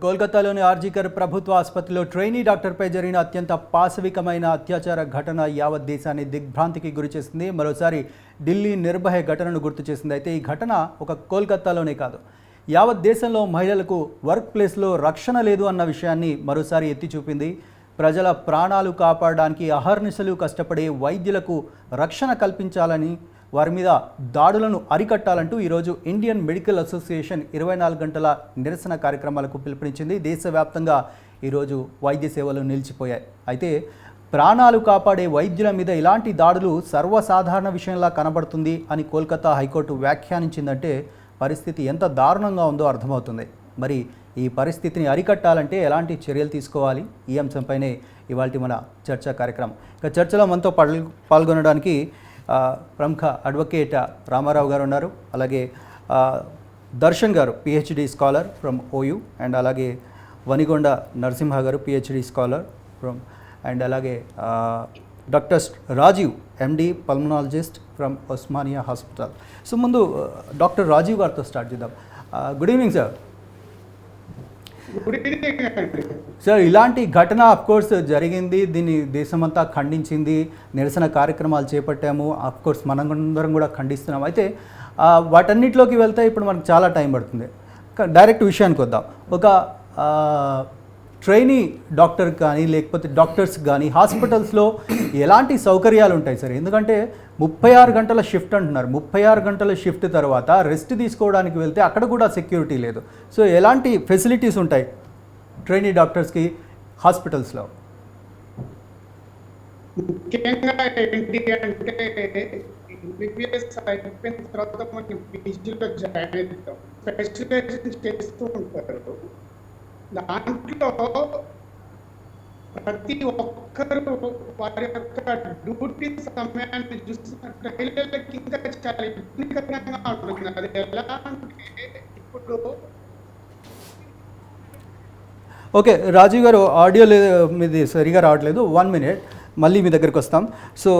కోల్కతాలోని ఆర్జీకర్ ప్రభుత్వ ఆసుపత్రిలో ట్రైనీ డాక్టర్పై జరిగిన అత్యంత పాశవికమైన అత్యాచార ఘటన యావత్ దేశాన్ని దిగ్భ్రాంతికి గురిచేసింది. మరోసారి ఢిల్లీ నిర్భయ ఘటనను గుర్తు చేసింది. అయితే ఈ ఘటన ఒక కోల్కతాలోనే కాదు, యావత్ దేశంలో మహిళలకు వర్క్ ప్లేస్లో రక్షణ లేదు అన్న విషయాన్ని మరోసారి ఎత్తి చూపింది. ప్రజల ప్రాణాలు కాపాడడానికి అహర్నిశలు కష్టపడే వైద్యులకు రక్షణ కల్పించాలని, వారి మీద దాడులను అరికట్టాలంటూ ఈరోజు ఇండియన్ మెడికల్ అసోసియేషన్ 24 గంటల నిరసన కార్యక్రమాలకు పిలుపునిచ్చింది. దేశవ్యాప్తంగా ఈరోజు వైద్య సేవలు నిలిచిపోయాయి. అయితే ప్రాణాలు కాపాడే వైద్యుల మీద ఇలాంటి దాడులు సర్వసాధారణ విషయంలా కనబడుతుంది అని కోల్కతా హైకోర్టు వ్యాఖ్యానించిందంటే పరిస్థితి ఎంత దారుణంగా ఉందో అర్థమవుతుంది. మరి ఈ పరిస్థితిని అరికట్టాలంటే ఎలాంటి చర్యలు తీసుకోవాలి? ఈ అంశంపైనే ఇవాల్టి మన చర్చా కార్యక్రమం. ఇక చర్చలో మనతో పాల్గొనడానికి ప్రముఖ అడ్వకేట్ రామారావు గారు ఉన్నారు. అలాగే దర్శన్ గారు PhD scholar from OU, and అలాగే వనిగొండ నరసింహ గారు PhD స్కాలర్ ఫ్రమ్, అండ్ అలాగే doctor Rajeev MD pulmonologist from Osmania hospital. So ముందు డాక్టర్ రాజీవ్ గారితో స్టార్ట్ చేద్దాం. Good evening sir. సార్, ఇలాంటి ఘటన అఫ్కోర్స్ జరిగింది, దీన్ని దేశమంతా ఖండించింది, నిరసన కార్యక్రమాలు చేపట్టాము, అఫ్కోర్స్ మనందరం కూడా ఖండిస్తున్నాం. అయితే వాటన్నిటిలోకి వెళ్తే ఇప్పుడు మనకు చాలా టైం పడుతుంది. డైరెక్ట్ విషయానికి వద్దాం. ఒక ట్రైనీ డాక్టర్ కానీ లేకపోతే డాక్టర్స్ కానీ హాస్పిటల్స్లో ఎలాంటి సౌకర్యాలు ఉంటాయి సార్? ఎందుకంటే 36 గంటల షిఫ్ట్ అంటున్నారు. 36 గంటల షిఫ్ట్ తర్వాత రెస్ట్ తీసుకోవడానికి వెళ్తే అక్కడ కూడా సెక్యూరిటీ లేదు. సో ఎలాంటి ఫెసిలిటీస్ ఉంటాయి ట్రైనీ డాక్టర్స్కి హాస్పిటల్స్లో? ముఖ్యంగా ఏంటి అంటే ఎంబీబీఎస్ అయిపోయిన తర్వాత మనం పీజీలో జాయిన్ అవుతాం, స్పెషలైజేషన్ చేస్తూ ఉంటారు. దాంట్లో ప్రతి ఒక్కరు వారి యొక్క డ్యూటీ సమయాన్ని చూస్తున్నట్టు మహిళలకి ఇంకా చాలా ఇబ్బందికరంగా ఉంటుంది. అది ఎలా అంటే ఇప్పుడు ఓకే రాజీవ్ గారు, ఆడియో మీది సరిగా రావట్లేదు, 1 minute, మళ్ళీ మీ దగ్గరికి వస్తాం. సో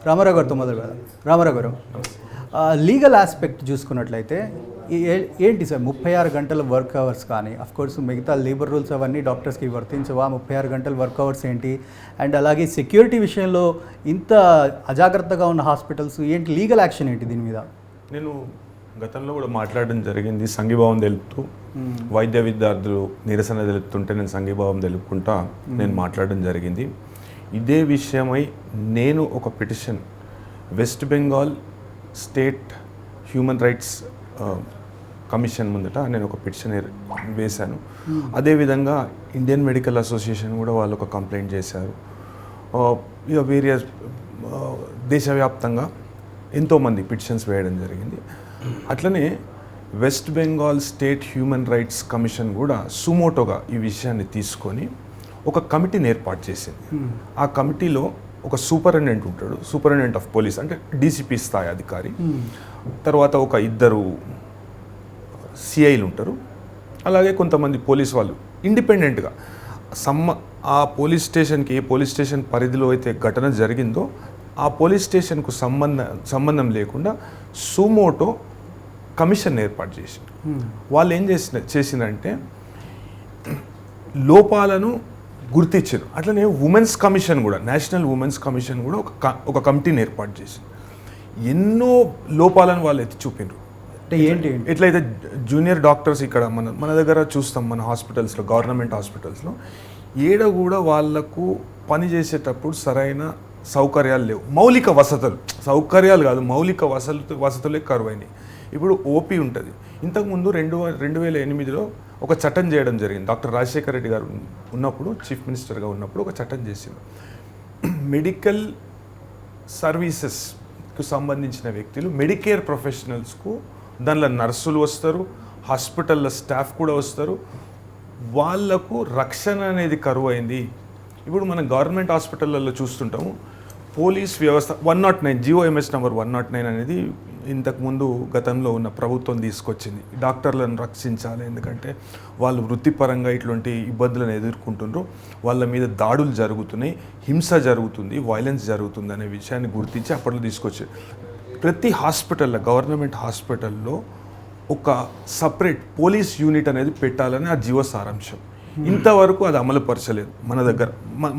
రామారావు గారితో మొదలు కదా. రామారావు గారు, లీగల్ ఆస్పెక్ట్ చూసుకున్నట్లయితే ఏంటి సార్ 36 గంటల వర్క్ అవర్స్ కానీ, అఫ్కోర్స్ మిగతా లేబర్ రూల్స్ అవన్నీ డాక్టర్స్కి వర్తించవా? 36 గంటల వర్క్ అవర్స్ ఏంటి? అండ్ అలాగే సెక్యూరిటీ విషయంలో ఇంత అజాగ్రత్తగా ఉన్న హాస్పిటల్స్ ఏంటి? లీగల్ యాక్షన్ ఏంటి దీని మీద? నేను గతంలో కూడా మాట్లాడడం జరిగింది. సంఘీభావం తెలుపుతూ వైద్య విద్యార్థులు నిరసన తెలుపుతుంటే నేను సంఘీభావం తెలుపుకుంటా నేను మాట్లాడడం జరిగింది. ఇదే విషయమై నేను ఒక petition west Bengal state human rights commission ముందట నేను ఒక పిటిషన్ వేశాను. అదేవిధంగా ఇండియన్ మెడికల్ అసోసియేషన్ కూడా వాళ్ళు ఒక కంప్లైంట్ చేశారు. ఇక వేరియస్ దేశవ్యాప్తంగా ఎంతోమంది పిటిషన్స్ వేయడం జరిగింది. అట్లనే west Bengal state human rights commission కూడా సుమోటోగా ఈ విషయాన్ని తీసుకొని ఒక కమిటీని ఏర్పాటు చేసింది. ఆ కమిటీలో ఒక సూపరింటెండెంట్ ఉంటాడు, సూపరింటెండెంట్ ఆఫ్ పోలీస్ అంటే DCP స్థాయి అధికారి, తర్వాత ఒక 2 CIలు ఉంటారు, అలాగే కొంతమంది పోలీస్ వాళ్ళు ఇండిపెండెంట్గా ఆ పోలీస్ స్టేషన్కి ఏ పోలీస్ స్టేషన్ పరిధిలో అయితే ఘటన జరిగిందో ఆ పోలీస్ స్టేషన్కు సంబంధం లేకుండా సుమోటో కమిషన్ ఏర్పాటు చేసి వాళ్ళు ఏం చేసిందంటే లోపాలను గుర్తించారు. అట్లనే ఉమెన్స్ కమిషన్ కూడా, నేషనల్ ఉమెన్స్ కమిషన్ కూడా ఒక కమిటీని ఏర్పాటు చేసింది. ఎన్నో లోపాలను వాళ్ళు ఎత్తి చూపినారు. అంటే ఏంటి? ఎట్లయితే జూనియర్ డాక్టర్స్ ఇక్కడ మన దగ్గర చూస్తాం, మన హాస్పిటల్స్లో, గవర్నమెంట్ హాస్పిటల్స్లో ఏడ కూడా వాళ్లకు పని చేసేటప్పుడు సరైన సౌకర్యాలు లేవు. మౌలిక వసతులు, సౌకర్యాలు కాదు, మౌలిక వసతులే కరువైనాయి. ఇప్పుడు OP ఉంటుంది. ఇంతకుముందు 2008లో ఒక చట్టం చేయడం జరిగింది. డాక్టర్ రాజశేఖర రెడ్డి గారు ఉన్నప్పుడు, చీఫ్ మినిస్టర్గా ఉన్నప్పుడు ఒక చట్టం చేసింది. మెడికల్ సర్వీసెస్కు సంబంధించిన వ్యక్తులు, మెడికేర్ ప్రొఫెషనల్స్కు దానిలో నర్సులు వస్తారు, హాస్పిటల్లో స్టాఫ్ కూడా వస్తారు, వాళ్లకు రక్షణ అనేది కరువైంది. ఇప్పుడు మనం గవర్నమెంట్ హాస్పిటళ్ళల్లో చూస్తుంటాము, పోలీస్ వ్యవస్థ 109 GOMS నంబర్ 109 అనేది ఇంతకుముందు గతంలో ఉన్న ప్రభుత్వం తీసుకొచ్చింది. డాక్టర్లను రక్షించాలి, ఎందుకంటే వాళ్ళు వృత్తిపరంగా ఇట్లాంటి ఇబ్బందులను ఎదుర్కొంటున్నారు, వాళ్ళ మీద దాడులు జరుగుతున్నాయి, హింస జరుగుతుంది, వైలెన్స్ జరుగుతుంది అనే విషయాన్ని గుర్తించి అప్పట్లో తీసుకొచ్చారు. ప్రతి హాస్పిటల్లో, గవర్నమెంట్ హాస్పిటల్లో ఒక సపరేట్ పోలీస్ యూనిట్ అనేది పెట్టాలని ఆ జీవో సారాంశం. ఇంతవరకు అది అమలుపరచలేదు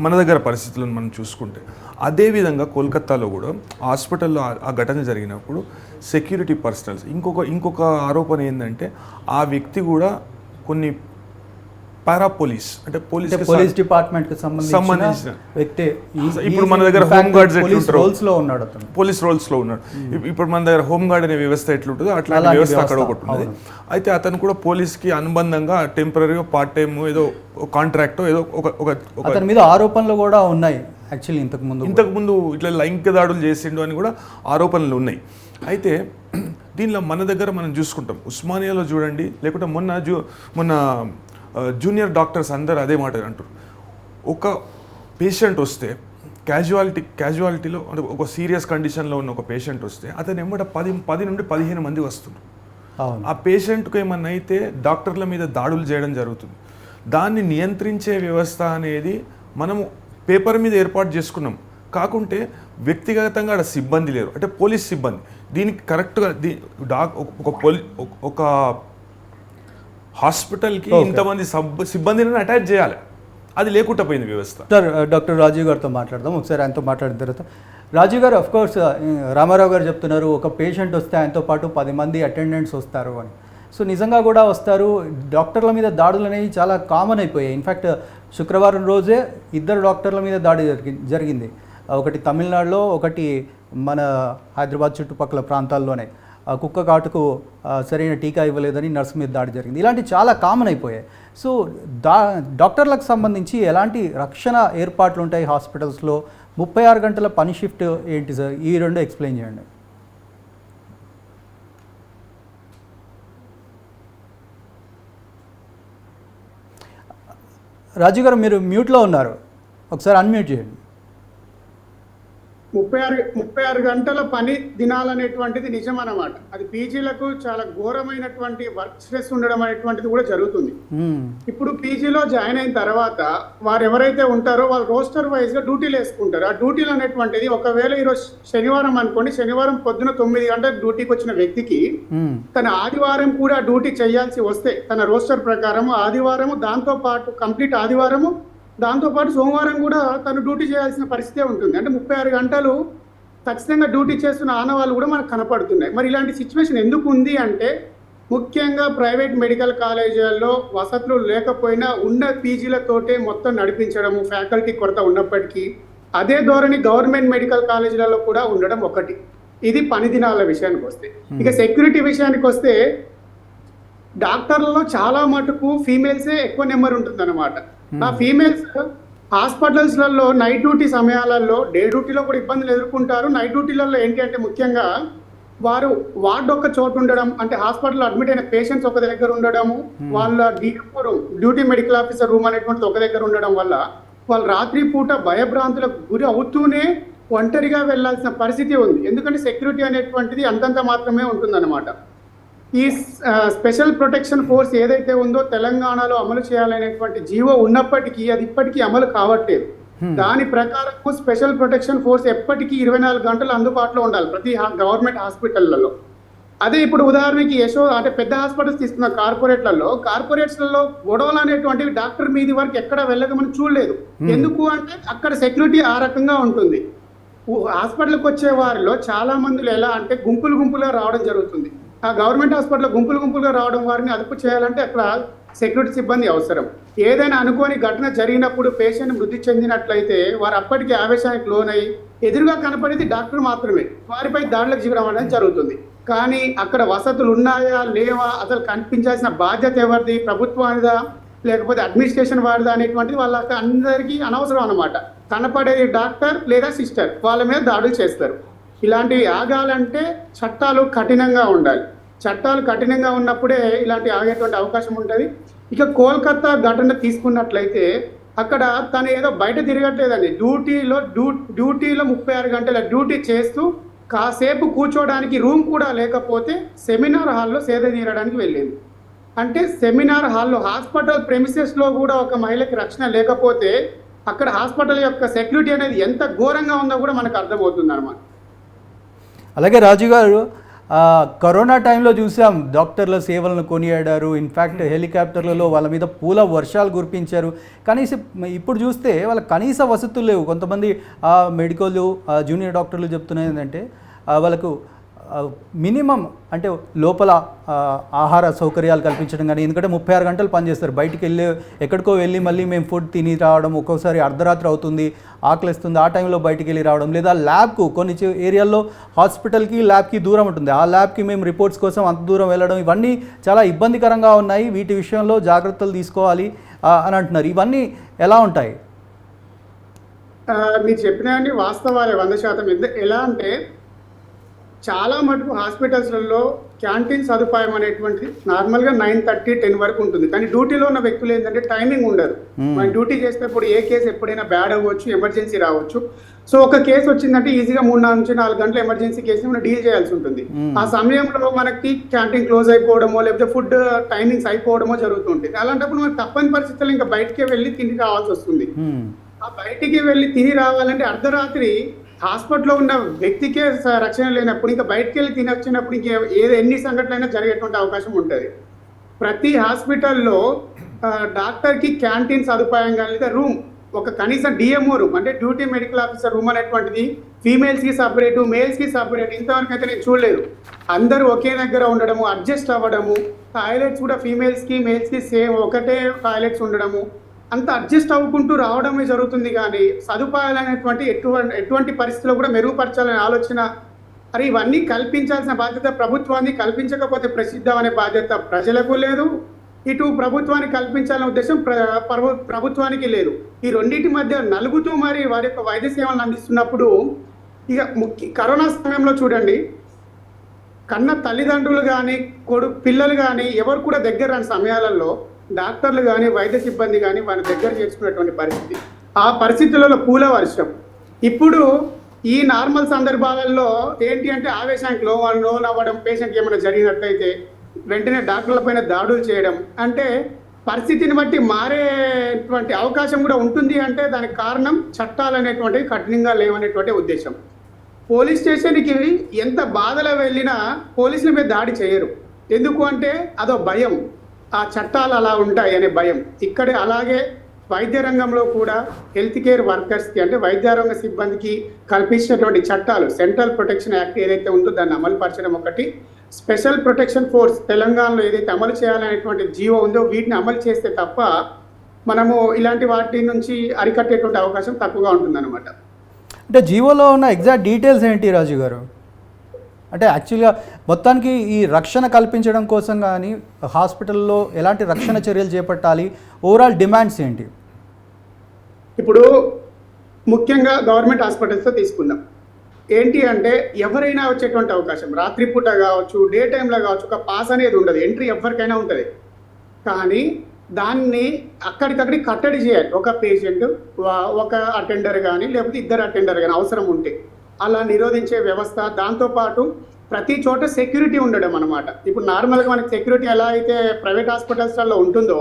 మన దగ్గర పరిస్థితులను మనం చూసుకుంటే. అదేవిధంగా కోల్కతాలో కూడా హాస్పిటల్లో ఆ ఘటన జరిగినప్పుడు సెక్యూరిటీ పర్సనల్స్ ఇంకొక ఆరోపణ ఏంటంటే ఆ వ్యక్తి కూడా కొన్ని పారా పోలీస్ అంటే పోలీస్ డిపార్ట్మెంట్ కి సంబంధించిన వ్యక్తి. ఇప్పుడు మన దగ్గర హోమ్ గార్డ్స్ ఎట్లుంటారు, పోలీస్ రోల్స్ లో ఉన్నాడు. ఇప్పుడు మన దగ్గర హోమ్ గార్డ్ అనే వ్యవస్థ ఎట్లుంటుందో అట్లాంటి వ్యవస్థ అక్కడ ఒకటి ఉంది. అయితే అతను కూడా పోలీస్ కి అనుబంధంగా టెంపరీగా పార్ట్ టైం ఏదో కాంట్రాక్ట్ ఏదో అతని మీద ఆరోపణలు కూడా ఉన్నాయి. యాక్చువల్లీ ఇంతకు ముందు ఇట్లా లైంగిక దాడులు చేసిండు అని కూడా ఆరోపణలు ఉన్నాయి. అయితే దీనిలో మన దగ్గర మనం చూసుకుంటాం, ఉస్మానియాలో చూడండి, లేకుంటే మొన్న జూనియర్ డాక్టర్స్ అందరు అదే మాట అంటారు. ఒక పేషెంట్ వస్తే క్యాజువాలిటీలో అంటే ఒక సీరియస్ కండిషన్లో ఉన్న ఒక పేషెంట్ వస్తే అతను ఎమ్మట 10 నుండి 15 మంది వస్తున్నారు. ఆ పేషెంట్కి ఏమన్నా అయితే డాక్టర్ల మీద దాడులు చేయడం జరుగుతుంది. దాన్ని నియంత్రించే వ్యవస్థ అనేది మనము పేపర్ మీద ఏర్పాటు చేసుకున్నాం. కాకుంటే వ్యక్తిగతంగా అక్కడ సిబ్బంది లేరు, అంటే పోలీస్ సిబ్బంది దీనికి కరెక్ట్గా ఒక హాస్పిటల్కి ఇంతమంది సిబ్బందిని అటాచ్ చేయాలి, అది లేకుండా పోయింది వ్యవస్థ. డాక్టర్ రాజీవ్ గారితో మాట్లాడదాం ఒకసారి. ఆయనతో మాట్లాడిన తర్వాత రాజీవ్ గారు, కోర్స్ రామారావు గారు చెప్తున్నారు ఒక పేషెంట్ వస్తే ఆయనతో పాటు 10 మంది అటెండెంట్స్ వస్తారు అని. సో నిజంగా కూడా వస్తారు. డాక్టర్ల మీద దాడులు అనేవి చాలా కామన్ అయిపోయాయి. ఇన్ఫ్యాక్ట్ శుక్రవారం రోజే 2 డాక్టర్ల మీద దాడి జరిగింది. ఒకటి తమిళనాడులో, ఒకటి మన హైదరాబాద్ చుట్టుపక్కల ప్రాంతాల్లోనే. కుక్క కాటుకు సరైన టీకా ఇవ్వలేదని నర్సు మీద దాడి జరిగింది. ఇలాంటివి చాలా కామన్ అయిపోయాయి. సో డాక్టర్లకు సంబంధించి ఎలాంటి రక్షణ ఏర్పాట్లు ఉంటాయి హాస్పిటల్స్లో? 36 గంటల పని షిఫ్ట్ ఏంటి సార్? ఈ రెండు ఎక్స్ప్లెయిన్ చేయండి. రాజు గారు, మీరు మ్యూట్లో ఉన్నారు, ఒకసారి అన్మ్యూట్ చేయండి. 36 గంటల పని దినాలనేటువంటిది నిజం అన్నమాట. అది పీజీలకు చాలా ఘోరమైనటువంటి వర్క్ స్ట్రెస్ ఉండడం అనేటువంటిది కూడా జరుగుతుంది. ఇప్పుడు పీజీలో జాయిన్ అయిన తర్వాత వారు ఎవరైతే ఉంటారో వాళ్ళు రోస్టర్ వైజ్ గా డ్యూటీలు వేసుకుంటారు. ఆ డ్యూటీలు అనేటువంటిది ఒకవేళ ఈరోజు శనివారం అనుకోండి, శనివారం పొద్దున 9 గంటలకు డ్యూటీకి వచ్చిన వ్యక్తికి తన ఆదివారం కూడా డ్యూటీ చేయాల్సి వస్తే తన రోస్టర్ ప్రకారం ఆదివారము, దాంతో పాటు కంప్లీట్ ఆదివారము, దాంతోపాటు సోమవారం కూడా తను డ్యూటీ చేయాల్సిన పరిస్థితే ఉంటుంది. అంటే 36 గంటలు ఖచ్చితంగా డ్యూటీ చేస్తున్న ఆనవాళ్ళు కూడా మనకు కనపడుతున్నాయి. మరి ఇలాంటి సిచ్యువేషన్ ఎందుకు ఉంది అంటే, ముఖ్యంగా ప్రైవేట్ మెడికల్ కాలేజీల్లో వసతులు లేకపోయినా ఉన్న పీజీలతోటే మొత్తం నడిపించడము, ఫ్యాకల్టీ కొరత ఉన్నప్పటికీ అదే ధోరణి గవర్నమెంట్ మెడికల్ కాలేజీలలో కూడా ఉండడం ఒకటి. ఇది పని దినాల విషయానికి వస్తే. ఇక సెక్యూరిటీ విషయానికి వస్తే డాక్టర్లలో చాలా మటుకు ఫీమేల్సే ఎక్కువ నెంబర్ ఉంటుంది అన్నమాట. ఆ ఫీమేల్స్ హాస్పిటల్స్లలో నైట్ డ్యూటీ సమయాలలో, డే డ్యూటీలో కూడా ఇబ్బందులు ఎదుర్కొంటారు. నైట్ డ్యూటీలలో ఏంటి అంటే ముఖ్యంగా వారు వార్డ్ ఒక చోటు ఉండడం, అంటే హాస్పిటల్లో అడ్మిట్ అయిన పేషెంట్స్ ఒక దగ్గర ఉండడము, వాళ్ళ DMO room, duty medical officer room అనేటువంటిది ఒక దగ్గర ఉండడం వల్ల వాళ్ళు రాత్రి పూట భయభ్రాంతులకు గురి అవుతూనే ఒంటరిగా వెళ్లాల్సిన పరిస్థితి ఉంది. ఎందుకంటే సెక్యూరిటీ అనేటువంటిది అంతంత మాత్రమే ఉంటుందన్నమాట. ఈ స్పెషల్ ప్రొటెక్షన్ ఫోర్స్ ఏదైతే ఉందో తెలంగాణలో అమలు చేయాలనేటువంటి జీవో ఉన్నప్పటికీ అది ఇప్పటికీ అమలు కావట్లేదు. దాని ప్రకారం స్పెషల్ ప్రొటెక్షన్ ఫోర్స్ ఎప్పటికీ 24 గంటలు అందుబాటులో ఉండాలి ప్రతి గవర్నమెంట్ హాస్పిటళ్లలో. అదే ఇప్పుడు ఉదాహరణకి అంటే పెద్ద హాస్పిటల్స్ తీసుకున్న కార్పొరేట్స్లలో గొడవలు అనేటువంటివి డాక్టర్ మీది వరకు ఎక్కడ వెళ్ళక మనం చూడలేదు. ఎందుకు అంటే అక్కడ సెక్యూరిటీ ఆ రకంగా ఉంటుంది. హాస్పిటల్కి వచ్చే వారిలో చాలా మందిలో ఎలా అంటే గుంపులుగా రావడం జరుగుతుంది. ఆ గవర్నమెంట్ హాస్పిటల్లో గుంపులుగా రావడం వారిని అదుపు చేయాలంటే అక్కడ సెక్యూరిటీ సిబ్బంది అవసరం. ఏదైనా అనుకోని ఘటన జరిగినప్పుడు పేషెంట్ మృతి చెందినట్లయితే వారు అప్పటికే ఆవేశానికి లోనై ఎదురుగా కనపడేది డాక్టర్ మాత్రమే, వారిపై దాడులకు దిగడం అనేది జరుగుతుంది. కానీ అక్కడ వసతులు ఉన్నాయా లేవా, అసలు కనిపించాల్సిన బాధ్యత ఎవరిది, ప్రభుత్వానిదా లేకపోతే అడ్మినిస్ట్రేషన్ వారిదా అనేటువంటిది వాళ్ళకి అందరికీ అనవసరం అన్నమాట. కనపడేది డాక్టర్ లేదా సిస్టర్, వాళ్ళ మీద దాడులు చేస్తారు. ఇలాంటివి ఆగాలంటే చట్టాలు కఠినంగా ఉండాలి. చట్టాలు కఠినంగా ఉన్నప్పుడే ఇలాంటి ఆగేటువంటి అవకాశం ఉంటుంది. ఇక కోల్కతా ఘటన తీసుకున్నట్లయితే అక్కడ తను ఏదో బయట తిరగట్లేదండి, డ్యూటీలో 36 గంటల డ్యూటీ చేస్తూ కాసేపు కూర్చోడానికి రూమ్ కూడా లేకపోతే సెమినార్ హాల్లో సేద తీరడానికి వెళ్ళింది. అంటే సెమినార్ హాల్లో హాస్పిటల్ ప్రెమిసెస్లో కూడా ఒక మహిళకి రక్షణ లేకపోతే అక్కడ హాస్పిటల్ యొక్క సెక్యూరిటీ అనేది ఎంత ఘోరంగా ఉందో కూడా మనకు అర్థమవుతుంది అన్నమాట. అలాగే రాజు గారు, కరోనా టైంలో చూసాం డాక్టర్ల సేవలను కొనియాడారు. ఇన్ఫ్యాక్ట్ హెలికాప్టర్లలో వాళ్ళ మీద పూల వర్షాలు కురిపించారు. కనీసం ఇప్పుడు చూస్తే వాళ్ళ కనీస వసతులు లేవు. కొంతమంది మెడికల్ జూనియర్ డాక్టర్లు చెప్తున్నది ఏంటంటే వాళ్ళకు మినిమం అంటే లోపల ఆహార సౌకర్యాలు కల్పించడం కానీ, ఎందుకంటే 36 గంటలు పనిచేస్తారు. బయటికి ఎక్కడికో వెళ్ళి మళ్ళీ మేము ఫుడ్ తిని రావడం, ఒక్కోసారి అర్ధరాత్రి అవుతుంది, ఆకలిస్తుంది, ఆ టైంలో బయటికి వెళ్ళి రావడం, లేదా ల్యాబ్కు కొన్ని ఏరియాల్లో హాస్పిటల్కి ల్యాబ్కి దూరం ఉంటుంది, ఆ ల్యాబ్కి మేము రిపోర్ట్స్ కోసం అంత దూరం వెళ్ళడం, ఇవన్నీ చాలా ఇబ్బందికరంగా ఉన్నాయి. వీటి విషయంలో జాగ్రత్తలు తీసుకోవాలి అని అంటున్నారు. ఇవన్నీ ఎలా ఉంటాయి? మీరు చెప్పినవన్నీ వాస్తవాలే 100%. ఎలా అంటే చాలా మటుకు హాస్పిటల్స్లలో క్యాంటీన్ సదుపాయం అనేటువంటిది నార్మల్గా 9:30, 10 వరకు ఉంటుంది. కానీ డ్యూటీలో ఉన్న వ్యక్తులు ఏంటంటే టైమింగ్ ఉండదు. మనం డ్యూటీ చేసేటప్పుడు ఏ కేసు ఎప్పుడైనా బ్యాడ్ అవ్వచ్చు, ఎమర్జెన్సీ రావచ్చు. సో ఒక కేసు వచ్చిందంటే ఈజీగా 3 నుంచి 4 గంటల ఎమర్జెన్సీ కేసుని మనం డీల్ చేయాల్సి ఉంటుంది. ఆ సమయంలో మనకి క్యాంటీన్ క్లోజ్ అయిపోవడమో లేకపోతే ఫుడ్ టైమింగ్స్ అయిపోవడమో జరుగుతుంటుంది. అలాంటప్పుడు మనకు తప్పని పరిస్థితుల్లో ఇంకా బయటకే వెళ్ళి తిని రావాల్సి వస్తుంది. ఆ బయటికి వెళ్ళి తిని రావాలంటే అర్ధరాత్రి హాస్పిటల్లో ఉన్న వ్యక్తికే రక్షణ లేనప్పుడు ఇంకా బయటకు వెళ్ళి తినొచ్చినప్పుడు ఎన్ని సంఘటనలైనా జరిగేటువంటి అవకాశం ఉంటుంది. ప్రతి హాస్పిటల్లో డాక్టర్కి క్యాంటీన్ సదుపాయం కానీ లేదా రూమ్, ఒక కనీసం డిఎంఓ రూమ్ అంటే డ్యూటీ మెడికల్ ఆఫీసర్ రూమ్ అనేటువంటిది ఫీమేల్స్కి సపరేటు, మేల్స్కి సపరేట్ ఇంతవరకు అయితే నేను చూడలేదు. అందరూ ఒకే దగ్గర ఉండడము, అడ్జస్ట్ అవ్వడము, టాయిలెట్స్ కూడా ఫీమేల్స్కి మేల్స్కి సేమ్ ఒకటే టాయిలెట్స్ ఉండడము, అంత అడ్జస్ట్ అవ్వుకుంటూ రావడమే జరుగుతుంది. కానీ సదుపాయాలు అనేటువంటి ఎటువంటి పరిస్థితుల్లో కూడా మెరుగుపరచాలనే ఆలోచన, అరే ఇవన్నీ కల్పించాల్సిన బాధ్యత ప్రభుత్వాన్ని, కల్పించకపోతే ప్రసిద్ధం అనే బాధ్యత ప్రజలకు లేదు, ఇటు ప్రభుత్వాన్ని కల్పించాలనే ఉద్దేశం ప్రభుత్వానికి లేదు. ఈ రెండింటి మధ్య నలుగుతూ మరి వారి యొక్క వైద్య సేవలను అందిస్తున్నప్పుడు ఇక కరోనా సమయంలో చూడండి, కన్న తల్లిదండ్రులు కానీ పిల్లలు కానీ ఎవరు కూడా దగ్గర రాని సమయాలలో డాక్టర్లు కానీ వైద్య సిబ్బంది కానీ వారి దగ్గర చేసుకునేటువంటి పరిస్థితి. ఆ పరిస్థితులలో పూల వర్షం. ఇప్పుడు ఈ నార్మల్ సందర్భాలలో ఏంటి అంటే ఆవేశానికి లోన్ అవ్వడం, పేషెంట్కి ఏమైనా జరిగినట్లయితే వెంటనే డాక్టర్ల పైన దాడులు చేయడం, అంటే పరిస్థితిని బట్టి మారేటువంటి అవకాశం కూడా ఉంటుంది. అంటే దానికి కారణం చట్టాలు అనేటువంటివి కఠినంగా లేవనేటువంటి ఉద్దేశం. పోలీస్ స్టేషన్కి ఎంత బాధలో వెళ్ళినా పోలీసుల మీద దాడి చేయరు. ఎందుకు అంటే అదో భయం, ఆ చట్టాలు అలా ఉంటాయి అనే భయం. ఇక్కడే అలాగే వైద్య రంగంలో కూడా హెల్త్ కేర్ వర్కర్స్కి అంటే వైద్యారంగ సిబ్బందికి కల్పించినటువంటి చట్టాలు, సెంట్రల్ ప్రొటెక్షన్ యాక్ట్ ఏదైతే ఉందో దాన్ని అమలు పరచడం ఒకటి, స్పెషల్ ప్రొటెక్షన్ ఫోర్స్ తెలంగాణలో ఏదైతే అమలు చేయాలనేటువంటి జీవో ఉందో వీటిని అమలు చేస్తే తప్ప మనము ఇలాంటి వాటి నుంచి అరికట్టేటువంటి అవకాశం తక్కువగా ఉంటుందన్నమాట. అంటే జీవోలో ఉన్న ఎగ్జాక్ట్ డీటెయిల్స్ ఏంటి రాజు గారు? అంటే యాక్చువల్గా మొత్తానికి ఈ రక్షణ కల్పించడం కోసం కానీ హాస్పిటల్లో ఎలాంటి రక్షణ చర్యలు చేపట్టాలి, ఓవరాల్ డిమాండ్స్ ఏంటి? ఇప్పుడు ముఖ్యంగా గవర్నమెంట్ హాస్పిటల్స్తో తీసుకుందాం. ఏంటి అంటే ఎవరైనా వచ్చేటువంటి అవకాశం, రాత్రిపూట కావచ్చు, డే టైంలో కావచ్చు, ఒక పాస్ అనేది ఉండదు, ఎంట్రీ ఎవరికైనా ఉంటుంది. కానీ దాన్ని అక్కడికక్కడికి కట్టడి చేయాలి. ఒక పేషెంట్, ఒక అటెండర్ కానీ లేకపోతే 2 అటెండర్ కానీ అవసరం ఉంటే అలా నిరోధించే వ్యవస్థ. దాంతోపాటు ప్రతి చోట సెక్యూరిటీ ఉండడం అనమాట. ఇప్పుడు నార్మల్గా మనకి సెక్యూరిటీ ఎలా అయితే ప్రైవేట్ హాస్పిటల్స్లో ఉంటుందో,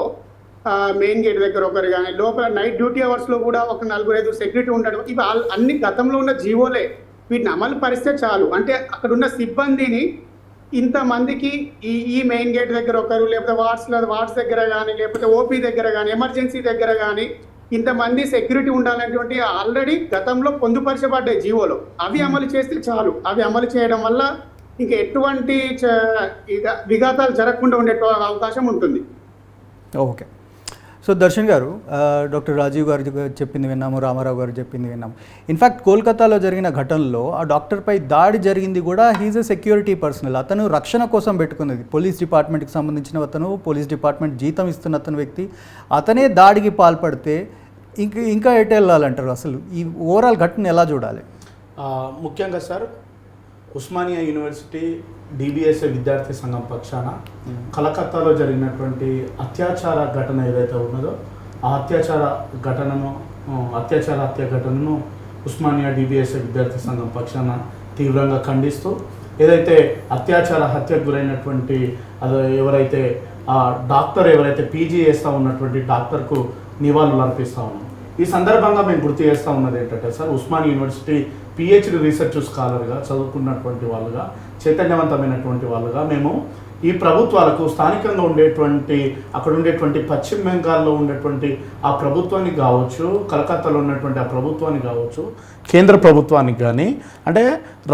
మెయిన్ గేట్ దగ్గర ఒకరు కానీ లోపల నైట్ డ్యూటీ అవర్స్లో కూడా ఒక 4-5 సెక్యూరిటీ ఉండడం, ఇవి అన్ని గతంలో ఉన్న జీవోలే. వీటిని అమలు పరిస్తే చాలు. అంటే అక్కడ ఉన్న సిబ్బందిని ఇంతమందికి ఈ మెయిన్ గేట్ దగ్గర ఒకరు, లేకపోతే వార్డ్స్ దగ్గర కానీ, లేకపోతే ఓపీ దగ్గర కానీ, ఎమర్జెన్సీ దగ్గర కానీ ఇంతమంది సెక్యూరిటీ ఉండాలనేటువంటి ఆల్రెడీ గతంలో పొందుపరచబడ్డాయి జీవోలో. అవి అమలు చేస్తే చాలు. అవి అమలు చేయడం వల్ల ఇంకా ఎటువంటి విఘాతాలు జరగకుండా ఉండే అవకాశం ఉంటుంది. ఓకే. సో దర్శన్ గారు, డాక్టర్ రాజీవ్ గారు చెప్పింది విన్నాము, రామారావు గారు చెప్పింది విన్నాము. ఇన్ఫ్యాక్ట్ కోల్కతాలో జరిగిన ఘటనలో ఆ డాక్టర్పై దాడి జరిగింది కూడా హీజ్ ఎ సెక్యూరిటీ పర్సనల్. అతను రక్షణ కోసం పెట్టుకున్నది. పోలీస్ డిపార్ట్మెంట్కి సంబంధించిన అతను, పోలీస్ డిపార్ట్మెంట్ జీతం ఇస్తున్న అతను వ్యక్తి, అతనే దాడికి పాల్పడితే ఇంకా ఎటు వెళ్ళాలంటారు? అసలు ఈ ఓవరాల్ ఘటన ఎలా చూడాలి? ముఖ్యంగా సార్, ఉస్మానియా యూనివర్సిటీ డిబిఎస్ఏ విద్యార్థి సంఘం పక్షాన కలకత్తాలో జరిగినటువంటి అత్యాచార ఘటన ఏదైతే ఉన్నదో ఆ హత్య ఘటనను ఉస్మానియా డిబిఎస్ఏ విద్యార్థి సంఘం పక్షాన తీవ్రంగా ఖండిస్తూ, ఏదైతే హత్యకు గురైనటువంటి ఎవరైతే ఆ డాక్టర్ ఎవరైతే పీజీ చేస్తూ ఉన్నటువంటి డాక్టర్కు నివాళులు అర్పిస్తూ ఉన్నాం. ఈ సందర్భంగా మేము గుర్తు చేస్తూ ఉన్నది ఏంటంటే sir, Osmania university PhD research స్కాలర్గా చదువుకున్నటువంటి వాళ్ళుగా చైతన్యవంతమైనటువంటి వాళ్ళుగా మేము ఈ ప్రభుత్వాలకు స్థానికంగా ఉండేటువంటి అక్కడ ఉండేటువంటి పశ్చిమ బెంగాల్లో ఉండేటువంటి ఆ ప్రభుత్వానికి కావచ్చు, కలకత్తాలో ఉన్నటువంటి ఆ ప్రభుత్వానికి కావచ్చు, కేంద్ర ప్రభుత్వానికి కానీ అంటే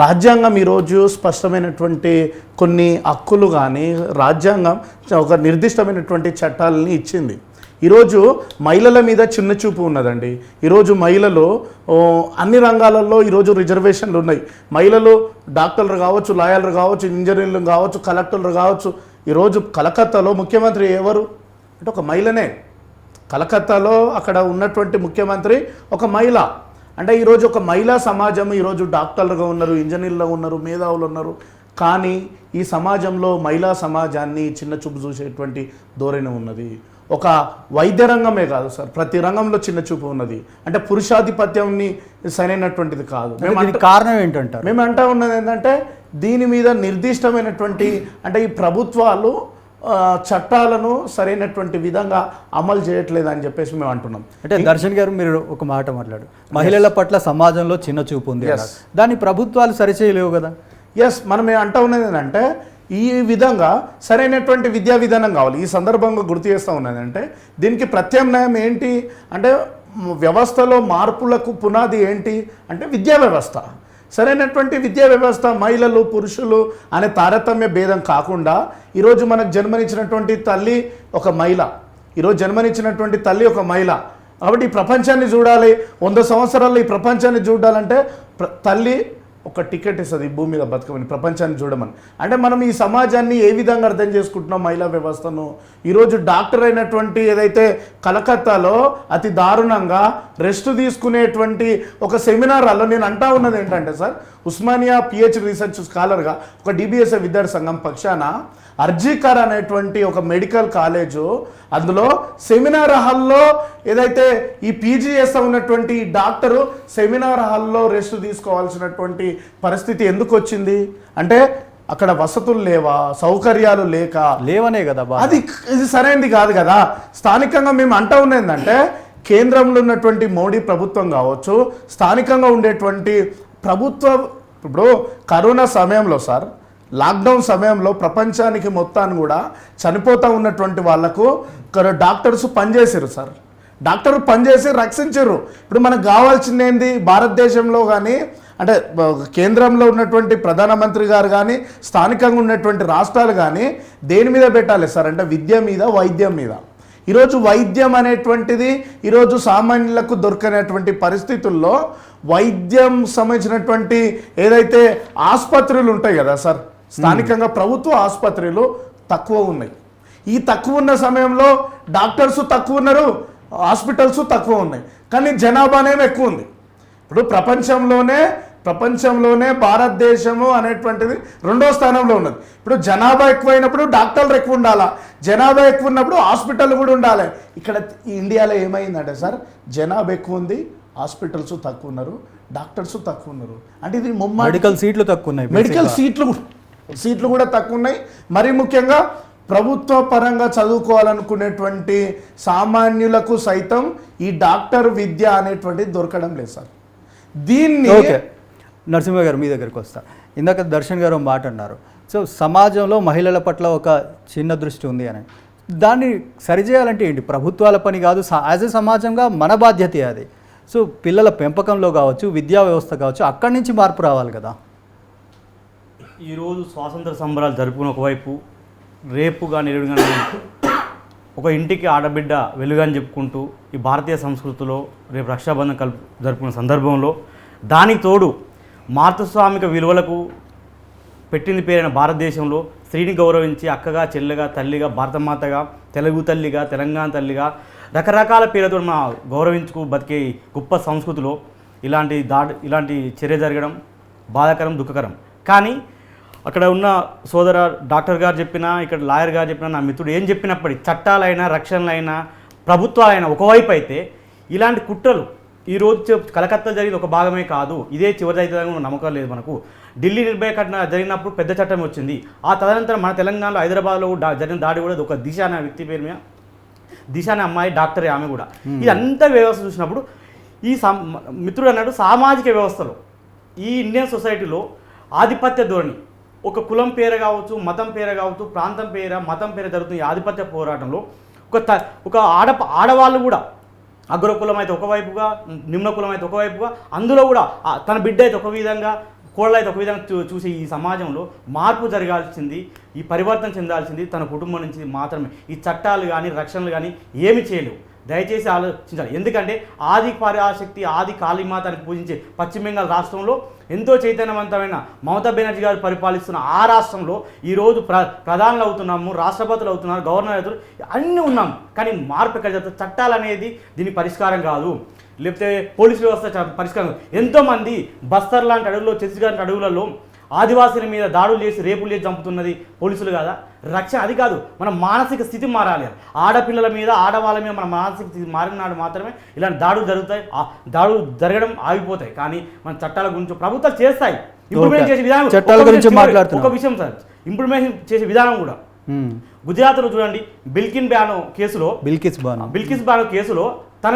రాజ్యాంగం ఈరోజు స్పష్టమైనటువంటి కొన్ని హక్కులు కానీ రాజ్యాంగం ఒక నిర్దిష్టమైనటువంటి చట్టాలని ఇచ్చింది. ఈరోజు మహిళల మీద చిన్న చూపు ఉన్నదండి. ఈరోజు మహిళలు అన్ని రంగాలలో ఈరోజు రిజర్వేషన్లు ఉన్నాయి. మహిళలు డాక్టర్లు కావచ్చు, లాయర్లు కావచ్చు, ఇంజనీర్లు కావచ్చు, కలెక్టర్లు కావచ్చు. ఈరోజు కలకత్తాలో ముఖ్యమంత్రి ఎవరు అంటే ఒక మహిళనే. కలకత్తాలో అక్కడ ఉన్నటువంటి ముఖ్యమంత్రి ఒక మహిళ. అంటే ఈరోజు ఒక మహిళా సమాజం ఈరోజు డాక్టర్లుగా ఉన్నారు, ఇంజనీర్లుగా ఉన్నారు, మేధావులు ఉన్నారు. కానీ ఈ సమాజంలో మహిళా సమాజాన్ని చిన్న చూపు చూసేటువంటి ధోరణి ఉన్నది. ఒక వైద్య రంగమే కాదు సార్, ప్రతి రంగంలో చిన్న చూపు ఉన్నది. అంటే పురుషాధిపత్యంని సరైనటువంటిది కాదు. కారణం ఏంటంటారు? మేము అంటా ఉన్నది ఏంటంటే దీని మీద నిర్దిష్టమైనటువంటి అంటే ఈ ప్రభుత్వాలు చట్టాలను సరైనటువంటి విధంగా అమలు చేయట్లేదు అని చెప్పేసి మేము అంటున్నాం. అంటే దర్శన్ గారు మీరు ఒక మాట మాట్లాడు, మహిళల పట్ల సమాజంలో చిన్న చూపు ఉంది, దాన్ని ప్రభుత్వాలు సరిచేయలేవు కదా. ఎస్, మనం అంటా ఉన్నది ఏంటంటే ఈ విధంగా సరైనటువంటి విద్యా విధానం కావాలి. ఈ సందర్భంగా గుర్తు చేస్తూ ఉన్నది అంటే దీనికి ప్రత్యామ్నాయం ఏంటి అంటే వ్యవస్థలో మార్పులకు పునాది ఏంటి అంటే విద్యా వ్యవస్థ. సరైనటువంటి విద్యా వ్యవస్థ మహిళలు పురుషులు అనే తారతమ్య భేదం కాకుండా ఈరోజు మనకు జన్మనిచ్చినటువంటి తల్లి ఒక మహిళ, ఈరోజు జన్మనిచ్చినటువంటి తల్లి ఒక మహిళ. కాబట్టి ఈ ప్రపంచాన్ని చూడాలి, 100 సంవత్సరాల్లో ఈ ప్రపంచాన్ని చూడాలంటే తల్లి ఒక టికెట్ ఇస్తుంది ఈ భూమి మీద బతకమని, ప్రపంచాన్ని చూడమని. అంటే మనం ఈ సమాజాన్ని ఏ విధంగా అర్థం చేసుకుంటున్నాం మహిళా వ్యవస్థను. ఈరోజు డాక్టర్ అయినటువంటి ఏదైతే కలకత్తాలో అతి దారుణంగా రెస్ట్ తీసుకునేటువంటి ఒక సెమినార్ హాల్లో నేను అంటా ఉన్నది ఏంటంటే సార్, ఉస్మానియా పిహెచ్ రీసెర్చ్ స్కాలర్గా ఒక డిబిఎస్ఏ విద్యార్థి సంఘం పక్షాన అర్జీకర్ అనేటువంటి ఒక మెడికల్ కాలేజు, అందులో సెమినార్ హాల్లో ఏదైతే ఈ పీజీ చేస్తూ ఉన్నటువంటి డాక్టరు సెమినార్ హాల్లో రెస్ట్ తీసుకోవాల్సినటువంటి పరిస్థితి ఎందుకు వచ్చింది అంటే అక్కడ వసతులు లేవా, సౌకర్యాలు లేవనే కదా. ఇది సరైనది కాదు కదా. స్థానికంగా మేము అంటా ఉన్నదంటే కేంద్రంలో ఉన్నటువంటి మోడీ ప్రభుత్వం కావచ్చు, స్థానికంగా ఉండేటువంటి ప్రభుత్వం. ఇప్పుడు కరోనా సమయంలో సార్, లాక్డౌన్ సమయంలో ప్రపంచానికి మొత్తాన్ని కూడా చనిపోతూ ఉన్నటువంటి వాళ్లకు డాక్టర్స్ పనిచేసారు సార్. డాక్టర్లు పనిచేసి రక్షించారు. ఇప్పుడు మనకు కావాల్సింది ఏంది భారతదేశంలో కానీ అంటే కేంద్రంలో ఉన్నటువంటి ప్రధానమంత్రి గారు కానీ స్థానికంగా ఉన్నటువంటి రాష్ట్రాలు కానీ దేని మీద పెట్టాలి సార్ అంటే విద్య మీద, వైద్యం మీద. ఈరోజు వైద్యం అనేటువంటిది ఈరోజు సామాన్యులకు దొరకనటువంటి పరిస్థితుల్లో వైద్యం సంబంధించినటువంటి ఏదైతే ఆసుపత్రులు ఉంటాయి కదా సార్, స్థానికంగా ప్రభుత్వ ఆసుపత్రులు తక్కువ ఉన్నాయి. ఈ తక్కువ ఉన్న సమయంలో డాక్టర్స్ తక్కువ ఉన్నారు, హాస్పిటల్స్ తక్కువ ఉన్నాయి, కానీ జనాభా అనేవి ఎక్కువ ఉంది. ఇప్పుడు ప్రపంచంలోనే భారతదేశము అనేటువంటిది 2వ స్థానంలో ఉన్నది. ఇప్పుడు జనాభా ఎక్కువైనప్పుడు డాక్టర్లు ఎక్కువ ఉండాలా, జనాభా ఎక్కువ ఉన్నప్పుడు హాస్పిటల్ కూడా ఉండాలి. ఇక్కడ ఇండియాలో ఏమైందంటే సార్, జనాభా ఎక్కువ ఉంది, హాస్పిటల్స్ తక్కువ ఉన్నారు, డాక్టర్స్ తక్కువ ఉన్నారు. అంటే ఇది మెడికల్ సీట్లు తక్కువ ఉన్నాయి, మెడికల్ సీట్లు కూడా తక్కువ ఉన్నాయి. మరీ ముఖ్యంగా ప్రభుత్వ పరంగా చదువుకోవాలనుకునేటువంటి సామాన్యులకు సైతం ఈ డాక్టర్ విద్య అనేటువంటిది దొరకడం లేదు సార్. దీన్ని నరసింహ గారు మీ దగ్గరికి వస్తా. ఇందాక దర్శన్ గారు మాట అన్నారు, సో సమాజంలో మహిళల పట్ల ఒక చిన్న దృష్టి ఉంది అని. దాన్ని సరిచేయాలంటే ఏంటి? ప్రభుత్వాల పని కాదు, యాజ్ ఎ సమాజంగా మన బాధ్యత అది. సో పిల్లల పెంపకంలో కావచ్చు, విద్యా వ్యవస్థ కావచ్చు, అక్కడి నుంచి మార్పు రావాలి కదా. ఈరోజు స్వాతంత్ర సంబరాలు జరుపుకుని ఒకవైపు, రేపు కానీ ఎరుడు కానీ ఒక ఇంటికి ఆడబిడ్డ వెలుగని చెప్పుకుంటూ ఈ భారతీయ సంస్కృతిలో రేపు రక్షాబంధం జరుపుకున్న సందర్భంలో దానికి తోడు మాతృస్వామిక విలువలకు పెట్టింది పేరైన భారతదేశంలో స్త్రీని గౌరవించి అక్కగా, చెల్లెగా, తల్లిగా, భారతమాతగా, తెలుగు తల్లిగా, తెలంగాణ తల్లిగా రకరకాల పేర్లతో మా గౌరవించుకు బతికే గొప్ప సంస్కృతిలో ఇలాంటి చర్య జరగడం బాధాకరం, దుఃఖకరం. కానీ అక్కడ ఉన్న సోదర డాక్టర్ గారు చెప్పినా, ఇక్కడ లాయర్ గారు చెప్పినా, నా మిత్రుడు ఏం చెప్పినప్పటికీ చట్టాలైనా, రక్షణలైనా, ప్రభుత్వాలైనా ఒకవైపు అయితే ఇలాంటి కుట్రలు ఈరోజు కలకత్తా జరిగింది ఒక భాగమే కాదు, ఇదే చివరి అవుతుందని నమ్మకం లేదు మనకు. ఢిల్లీ నిర్భయ ఘటన జరిగినప్పుడు పెద్ద చట్టం వచ్చింది. ఆ తదనంతరం మన తెలంగాణలో హైదరాబాద్లో జరిగిన దాడి కూడా ఒక దిశ అనే వ్యక్తి పేరు మీద, దిశ అనే అమ్మాయి డాక్టరే ఆమె కూడా. ఇదంతా వ్యవస్థ చూసినప్పుడు ఈ మిత్రుడు అన్నాడు, సామాజిక వ్యవస్థలో ఈ ఇండియన్ సొసైటీలో ఆధిపత్య ధోరణి ఒక కులం పేర కావచ్చు, మతం పేర కావచ్చు, ప్రాంతం పేర, మతం పేర జరుగుతున్న ఈ ఆధిపత్య పోరాటంలో ఒక ఆడవాళ్ళు కూడా అగ్ర కులం అయితే ఒకవైపుగా, నిమ్న కులం అయితే ఒకవైపుగా, అందులో కూడా తన బిడ్డ అయితే ఒక విధంగా, కోళ్ళ అయితే ఒక విధంగా చూసి ఈ సమాజంలో మార్పు జరగాల్సింది, ఈ పరివర్తన చెందాల్సింది తన కుటుంబం నుంచి మాత్రమే. ఈ చట్టాలు కానీ రక్షణలు కానీ ఏమి చేయలేవు. దయచేసి ఆలోచించాలి. ఎందుకంటే ఆది పరాశక్తి, ఆది కాళీమాతని పూజించే పశ్చిమ బెంగాల్ రాష్ట్రంలో ఎంతో చైతన్యవంతమైన మమతా బెనర్జీ గారు పరిపాలిస్తున్న ఆ రాష్ట్రంలో ఈరోజు ప్రధానులు అవుతున్నాము, రాష్ట్రపతులు అవుతున్నారు, గవర్నర్ అవుతున్నారు, అన్నీ ఉన్నాం. కానీ మార్పు ఎక్కడ జరుగుతుంది? చట్టాలు అనేది దీనికి పరిష్కారం కాదు, లేకపోతే పోలీసు వ్యవస్థ పరిష్కారం. ఎంతోమంది బస్తర్ లాంటి అడవుల్లో, ఛత్తీస్గఢ్ లాంటి అడవులలో ఆదివాసుల మీద దాడులు చేసి రేపులు చేసి చంపుతున్నది పోలీసులు కాదా? రక్షణ అది కాదు, మన మానసిక స్థితి మారాలి. ఆడపిల్లల మీద, ఆడవాళ్ళ మీద మన మానసిక స్థితి మారిన నాడు మాత్రమే ఇలాంటి దాడులు జరుగుతాయి, దాడులు జరగడం ఆగిపోతాయి. కానీ మన చట్టాల గురించి ప్రభుత్వాలు చేస్తాయి, ఇంప్లిమెంట్ చేసే విధానం. చట్టాల గురించి మాట్లాడుతున్నాం. ఒక విషయం సార్, ఇంప్లిమెంట్ చేసే విధానం కూడా గుజరాత్లో చూడండి, బిల్కిస్ బానో కేసులో తన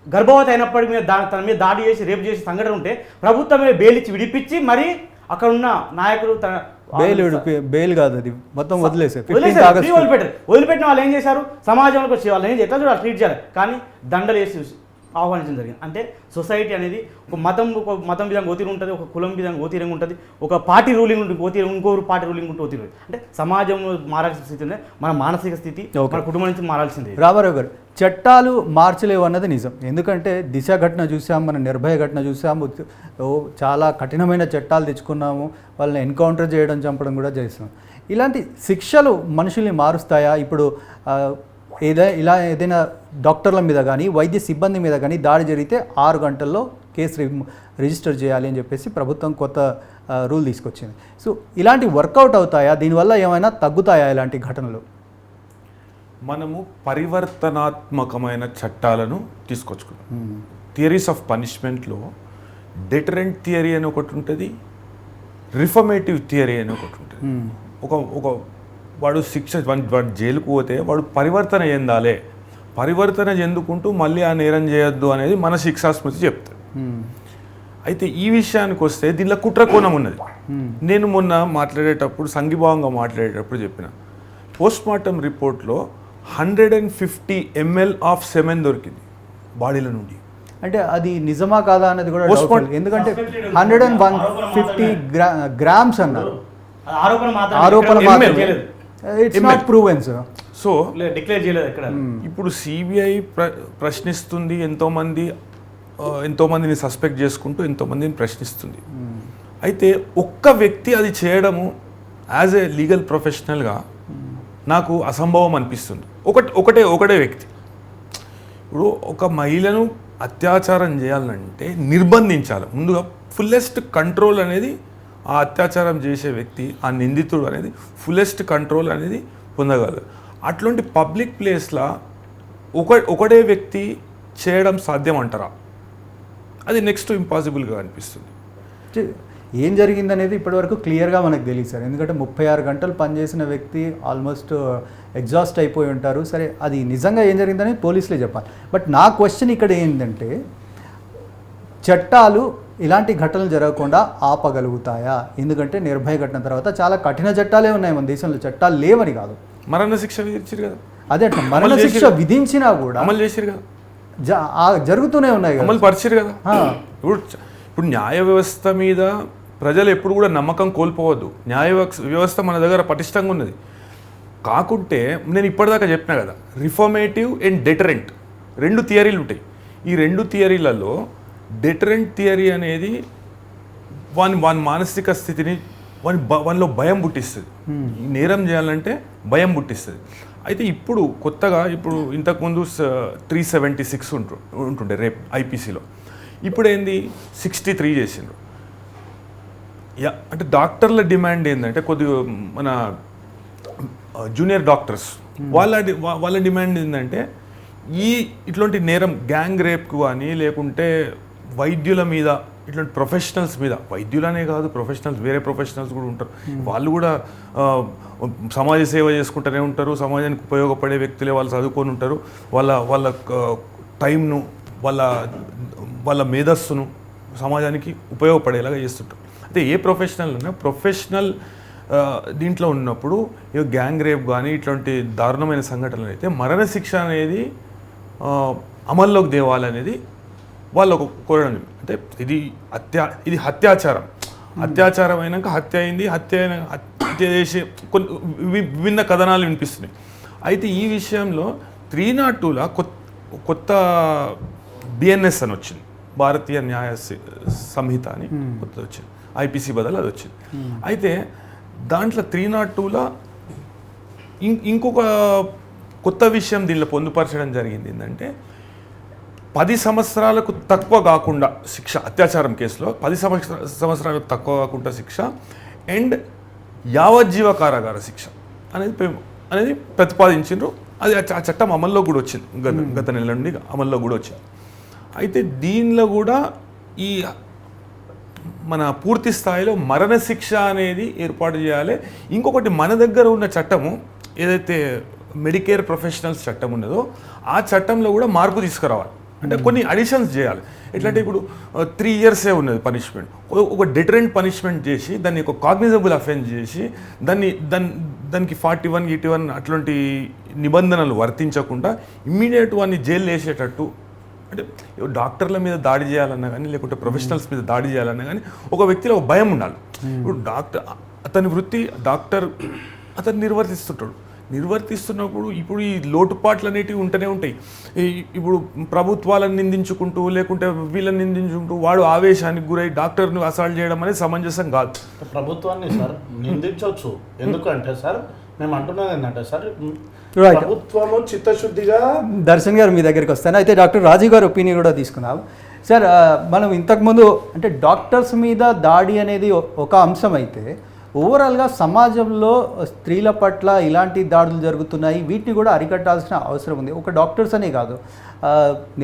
గర్భవతి అయినప్పటికీ మీద తన మీద దాడి చేసి రేపు చేసి సంఘటన ఉంటే ప్రభుత్వమే బెయిల్ ఇచ్చి విడిపించి మరి అక్కడ ఉన్న నాయకులు బెయిల్ కాదు, అది మొత్తం వదిలిపెట్టిన వాళ్ళు ఏం చేశారు? సమాజంలోకి వచ్చి వాళ్ళు ఏం ఎట్లా చూడాలి, ట్రీట్ చేయాలి. కానీ దండలు వేసి ఆహ్వానించడం జరిగింది. అంటే సొసైటీ అనేది ఒక మతం విధంగా ఒత్తిడి ఉంటుంది, ఒక కులం విధంగా ఒత్తిడి ఉంటుంది, ఒక పార్టీ రూలింగ్ ఉంటుంది ఒత్తిడి, ఇంకొకరు పార్టీ రూలింగ్ ఉంటే ఒత్తిడి. అంటే సమాజంలో మారాల్సిన స్థితి ఉంది, మన మానసిక స్థితి మన కుటుంబం నుంచి మారాల్సింది. రామారావు గారు, చట్టాలు మార్చలేవు అన్నది నిజం. ఎందుకంటే దిశ ఘటన చూసాము, మన నిర్భయ ఘటన చూసాము, చాలా కఠినమైన చట్టాలు తెచ్చుకున్నాము, వాళ్ళని ఎన్కౌంటర్ చేయడం, చంపడం కూడా చేస్తాం. ఇలాంటి శిక్షలు మనుషుల్ని మారుస్తాయా? ఇప్పుడు ఏదైనా డాక్టర్ల మీద కానీ, వైద్య సిబ్బంది మీద కానీ దాడి జరిగితే 6 గంటల్లో కేసు రిజిస్టర్ చేయాలి అని చెప్పేసి ప్రభుత్వం కొత్త రూల్ తీసుకొచ్చింది. సో ఇలాంటి వర్కౌట్ అవుతాయా? దీనివల్ల ఏమైనా తగ్గుతాయా ఇలాంటి ఘటనలు? మనము పరివర్తనాత్మకమైన చట్టాలను తీసుకొచ్చుకున్నాం. థియరీస్ ఆఫ్ పనిష్మెంట్లో డెటరెంట్ థియరీ అని ఒకటి ఉంటుంది, రిఫర్మేటివ్ థియరీ అని ఒకటి ఉంటుంది. ఒక వాడు వాడు జైలుకు పోతే వాడు పరివర్తన చెందాలి, పరివర్తన చెందుకుంటూ మళ్ళీ ఆ నేరం చేయొద్దు అనేది మన శిక్షాస్మృతి చెప్తుంది. అయితే ఈ విషయానికి వస్తే దీనిలో కుట్ర కోణం ఉన్నది. నేను మొన్న మాట్లాడేటప్పుడు, సంఘీభావంగా మాట్లాడేటప్పుడు చెప్పిన, పోస్ట్మార్టం రిపోర్ట్లో 150 ml ఆఫ్ సెమెన్ దొరికింది బాడీల నుండి. అంటే అది నిజమా కాదా అన్నది కూడా ఎందుకంటే 150 గ్రామ్స్ అన్నారు, ఆరోపణ మాత్రమే, it's not proven sir. So declare చేయలేదు ఎక్కడ. ఇప్పుడు సిబిఐ ప్రశ్నిస్తుంది, ఎంతోమందిని సస్పెక్ట్ చేసుకుంటూ ఎంతోమందిని ప్రశ్నిస్తుంది. అయితే ఒక్క వ్యక్తి అది చేయడము యాజ్ ఏ లీగల్ ప్రొఫెషనల్గా నాకు అసంభవం అనిపిస్తుంది. ఒకటే వ్యక్తి. ఇప్పుడు ఒక మహిళను అత్యాచారం చేయాలంటే నిర్బంధించాలి, ముందుగా ఫుల్లెస్ట్ కంట్రోల్ అనేది ఆ అత్యాచారం చేసే వ్యక్తి, ఆ నిందితుడు అనేది ఫుల్లెస్ట్ కంట్రోల్ అనేది పొందగలరు. అట్లాంటి పబ్లిక్ ప్లేస్లో ఒకటే వ్యక్తి చేయడం సాధ్యం అంటారా? అది నెక్స్ట్ ఇంపాసిబుల్గా అనిపిస్తుంది. ఏం జరిగిందనేది ఇప్పటివరకు క్లియర్గా మనకు తెలియదు సార్. ఎందుకంటే 36 గంటలు పనిచేసిన వ్యక్తి ఆల్మోస్ట్ ఎగ్జాస్ట్ అయిపోయి ఉంటారు. సరే, అది నిజంగా ఏం జరిగిందని పోలీసులే చెప్పాలి. బట్ నా క్వశ్చన్ ఇక్కడ ఏంటంటే, చట్టాలు ఇలాంటి ఘటనలు జరగకుండా ఆపగలుగుతాయా? ఎందుకంటే నిర్భయ ఘటన తర్వాత చాలా కఠిన చట్టాలే ఉన్నాయి మన దేశంలో, చట్టాలు లేవని కాదు. మరణ శిక్ష విధించారు కదా, అదే మరణ శిక్ష విధించినా కూడా అమలు చేశారు కదా, జరుగుతూనే ఉన్నాయి కదా, అమలు పరిచారు కదా. ఇప్పుడు న్యాయ వ్యవస్థ మీద ప్రజలు ఎప్పుడు కూడా నమ్మకం కోల్పోవద్దు. న్యాయ వ్యవస్థ మన దగ్గర పటిష్టంగా ఉన్నది. కాకుంటే నేను ఇప్పటిదాకా చెప్పినా కదా, రిఫార్మేటివ్ అండ్ డెటరెంట్ 2 థియరీలు ఉంటాయి. ఈ 2 థియరీలలో డెటరెంట్ థియరీ అనేది వాని మానసిక స్థితిని, వానిలో భయం పుట్టిస్తుంది. ఈ నేరం చేయాలంటే భయం పుట్టిస్తుంది. అయితే ఇప్పుడు కొత్తగా, ఇంతకుముందు 376 ఉంటుండే రేప్ ఐపీసీలో, ఇప్పుడు ఏంది 63 చేసిండ్రు. అంటే డాక్టర్ల డిమాండ్ ఏంటంటే, కొద్దిగా మన జూనియర్ డాక్టర్స్ వాళ్ళ డిమాండ్ ఏంటంటే, ఇట్లాంటి నేరం గ్యాంగ్ రేప్కు కానీ, లేకుంటే వైద్యుల మీద, ఇట్లాంటి ప్రొఫెషనల్స్ మీద, వైద్యులనే కాదు ప్రొఫెషనల్స్, వేరే ప్రొఫెషనల్స్ కూడా ఉంటారు, వాళ్ళు కూడా సమాజ సేవ చేసుకుంటూనే ఉంటారు, సమాజానికి ఉపయోగపడే వ్యక్తులే, వాళ్ళు చదువుకొని ఉంటారు, వాళ్ళ టైంను, వాళ్ళ మేధస్సును సమాజానికి ఉపయోగపడేలాగా చేస్తుంటారు. అయితే ఏ ప్రొఫెషనల్ ఉన్నా ప్రొఫెషనల్ దీంట్లో ఉన్నప్పుడు ఇక గ్యాంగ్ రేప్ కానీ ఇట్లాంటి దారుణమైన సంఘటనలు అయితే మరణశిక్ష అనేది అమల్లోకి తేవాలనేది వాళ్ళు ఒక కోరడం. అంటే ఇది హత్యాచారం, అత్యాచారం అయినాక హత్య అయింది, హత్య చేసి కొన్ని విభిన్న కథనాలు వినిపిస్తున్నాయి. అయితే ఈ విషయంలో 302లా కొత్త బిఎన్ఎస్ అని వచ్చింది, భారతీయ న్యాయ సంహిత అని కొత్త వచ్చింది, ఐపీసీ బదులు అది వచ్చింది. అయితే దాంట్లో 302లా ఇంకొక కొత్త విషయం దీనిలో పొందుపరచడం జరిగింది. ఏంటంటే 10 సంవత్సరాలకు తక్కువ కాకుండా శిక్ష, అత్యాచారం కేసులో 10 సంవత్సరాలకు తక్కువ కాకుండా శిక్ష అండ్ యావజ్జీవ కారాగార శిక్ష అనేది ప్రతిపాదించారు. అది ఆ చట్టం అమల్లో కూడా వచ్చింది, గత నెల నుండి అమల్లో కూడా వచ్చింది. అయితే దీనిలో కూడా ఈ మన పూర్తి స్థాయిలో మరణశిక్ష అనేది ఏర్పాటు చేయాలి. ఇంకొకటి మన దగ్గర ఉన్న చట్టము ఏదైతే మెడికేర్ ప్రొఫెషనల్స్ చట్టం ఉన్నదో ఆ చట్టంలో కూడా మార్పు తీసుకురావాలి. అంటే కొన్ని అడిషన్స్ చేయాలి. ఎట్లంటే ఇప్పుడు 3 yearsే ఉన్నది పనిష్మెంట్, ఒక డిటరెంట్ పనిష్మెంట్ చేసి దాన్ని ఒక కాగ్నిజబుల్ అఫెన్స్ చేసి దానికి 41, 81 అట్లాంటి నిబంధనలు వర్తించకుండా ఇమ్మీడియట్ వాడిని జైలు వేసేటట్టు. అంటే డాక్టర్ల మీద దాడి చేయాలన్నా కానీ లేకుంటే ప్రొఫెషనల్స్ మీద దాడి చేయాలన్నా కానీ ఒక వ్యక్తిలో ఒక భయం ఉండాలి. ఇప్పుడు అతని వృత్తి డాక్టర్, అతను నిర్వర్తిస్తున్నప్పుడు ఇప్పుడు ఈ లోటుపాట్లు అనేటివి ఉంటూనే ఉంటాయి. ఇప్పుడు ప్రభుత్వాలను నిందించుకుంటూ లేకుంటే వీళ్ళని నిందించుకుంటూ వాడు ఆవేశానికి గురై డాక్టర్ను అసాల్ట్ చేయడం అనేది సమంజసం కాదు. ప్రభుత్వాన్ని సార్ నిందించవచ్చు, ఎందుకంటే సార్ మేము అంటున్నది ఏంటంటే సార్ ప్రభుత్వము చిత్తశుద్ధిగా. దర్శన్ గారు మీ దగ్గరికి వస్తాను. అయితే డాక్టర్ రాజీవ్ గారు ఒపీనియన్ కూడా తీసుకుందాం. సార్, మనం ఇంతకుముందు అంటే డాక్టర్స్ మీద దాడి అనేది ఒక అంశం అయితే ఓవరాల్గా సమాజంలో స్త్రీల పట్ల ఇలాంటి దాడులు జరుగుతున్నాయి, వీటిని కూడా అరికట్టాల్సిన అవసరం ఉంది. ఒక డాక్టర్స్ అనే కాదు,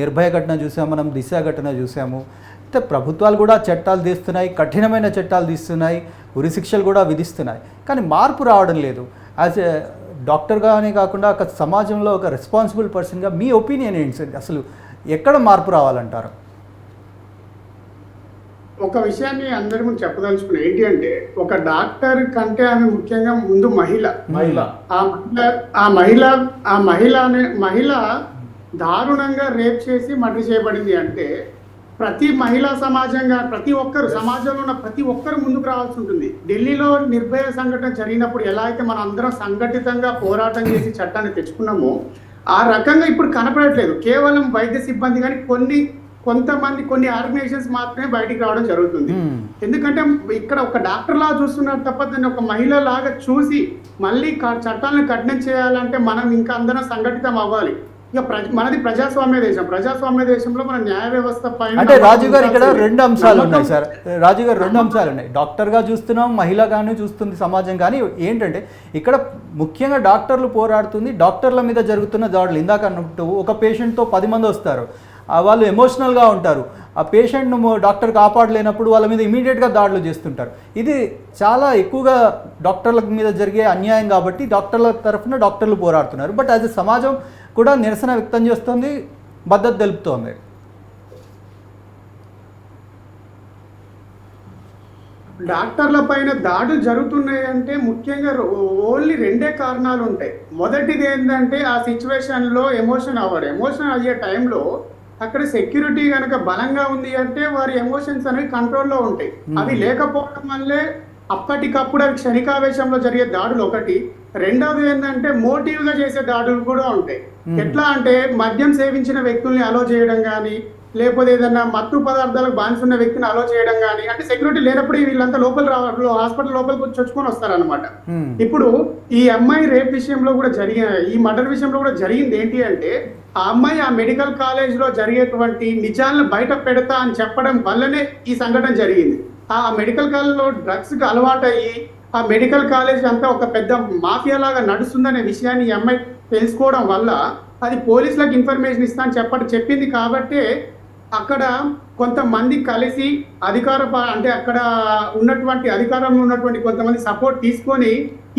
నిర్భయ ఘటన చూసాము, మనం దిశ ఘటన చూసాము. అయితే ప్రభుత్వాలు కూడా చట్టాలు తీస్తున్నాయి, కఠినమైన చట్టాలు తీస్తున్నాయి, ఉరిశిక్షలు కూడా విధిస్తున్నాయి. కానీ మార్పు రావడం లేదు. యాజ్ ఏ డాక్టర్గానే కాకుండా ఒక సమాజంలో ఒక రెస్పాన్సిబుల్ పర్సన్గా మీ ఒపీనియన్ ఏంటి సార్? అసలు ఎక్కడ మార్పు రావాలంటారు? ఒక విషయాన్ని అందరి ముందు చెప్పదలుచుకున్నా ఏంటి అంటే, ఒక డాక్టర్ కంటే ఆమె ముఖ్యంగా ముందు మహిళ దారుణంగా రేప్ చేసి మర్డర్ చేయబడింది అంటే ప్రతి మహిళా సమాజంగా ప్రతి ఒక్కరు సమాజంలో ఉన్న ప్రతి ఒక్కరు ముందుకు రావాల్సి ఉంటుంది. ఢిల్లీలో నిర్భయ సంఘటన జరిగినప్పుడు ఎలా అయితే మనం అందరం సంఘటితంగా పోరాటం చేసి చట్టాన్ని తెచ్చుకున్నామో ఆ రకంగా ఇప్పుడు కనపడట్లేదు. కేవలం వైద్య సిబ్బంది కానీ కొంతమంది కొన్ని ఆర్గనైజేషన్స్ మాత్రమే బయటికి రావడం జరుగుతుంది. ఎందుకంటే ఇక్కడ ఒక డాక్టర్ లాగా చూస్తున్నారు తప్ప దాన్ని ఒక మహిళ లాగా చూసి మళ్ళీ చట్టాలను కఠినం చేయాలంటే మనం ఇంకా అందరం సంఘటితం అవ్వాలి. ఇక మనది ప్రజాస్వామ్య దేశంలో మన న్యాయ వ్యవస్థ పైన అంటే రాజు గారు ఇక్కడ 2 అంశాలు ఉన్నాయి సార్. రాజు గారు 2 అంశాలు ఉన్నాయి. డాక్టర్గా చూస్తున్నాం, మహిళగానే చూస్తుంది సమాజం. కానీ ఏంటంటే ఇక్కడ ముఖ్యంగా డాక్టర్లు పోరాడుతుంది, డాక్టర్ల మీద జరుగుతున్న దాడులు. ఇందాక అన్నట్టు ఒక పేషెంట్తో 10 మంది వస్తారు, వాళ్ళు ఎమోషనల్గా ఉంటారు. ఆ పేషెంట్ను డాక్టర్ కాపాడలేనప్పుడు వాళ్ళ మీద ఇమీడియట్గా దాడులు చేస్తుంటారు. ఇది చాలా ఎక్కువగా డాక్టర్ల మీద జరిగే అన్యాయం కాబట్టి డాక్టర్ల తరఫున డాక్టర్లు పోరాడుతున్నారు. బట్ యాజ్ ఎ సమాజం కూడా నిరసన వ్యక్తం చేస్తుంది, మద్దతు తెలుపుతోంది. డాక్టర్ల పైన దాడులు జరుగుతున్నాయి అంటే ముఖ్యంగా ఓన్లీ 2 కారణాలు ఉంటాయి. మొదటిది ఏంటంటే ఆ సిచ్యువేషన్లో ఎమోషన్ అయ్యే టైంలో అక్కడ సెక్యూరిటీ కనుక బలంగా ఉంది అంటే వారి ఎమోషన్స్ అనేవి కంట్రోల్లో ఉంటాయి. అవి లేకపోవడం వల్లే అప్పటికప్పుడు అవి క్షణికావేశంలో జరిగే దాడులు ఒకటి. రెండవది ఏంటంటే మోటివ్గా చేసే దాడులు కూడా ఉంటాయి. ఎట్లా అంటే మద్యం సేవించిన వ్యక్తుల్ని అలో చేయడం కానీ, లేకపోతే ఏదన్నా మత్తు పదార్థాలకు బానిసున్న వ్యక్తిని అలో చేయడం కానీ, అంటే సెక్యూరిటీ లేనప్పుడు వీళ్ళంతా హాస్పిటల్ లోపలికి చొచ్చుకొని వస్తారనమాట. ఇప్పుడు ఈ అమ్మాయి రేప్ విషయంలో కూడా ఈ మర్డర్ విషయంలో కూడా జరిగింది ఏంటి అంటే, ఆ అమ్మాయి ఆ మెడికల్ కాలేజ్ లో జరిగేటువంటి నిజాలను బయట పెడతా అని చెప్పడం వల్లనే ఈ సంఘటన జరిగింది. ఆ మెడికల్ కాలేజ్ లో డ్రగ్స్ కి అలవాటయ్యి ఆ మెడికల్ కాలేజ్ అంతా ఒక పెద్ద మాఫియా లాగా నడుస్తుందనే విషయాన్ని ఈ అమ్మాయి తెలుసుకోవడం వల్ల అది పోలీసులకు ఇన్ఫర్మేషన్ ఇస్తా అని చెప్పింది కాబట్టే అక్కడ కొంతమంది కలిసి అంటే అక్కడ ఉన్నటువంటి అధికారంలో ఉన్నటువంటి కొంతమంది సపోర్ట్ తీసుకొని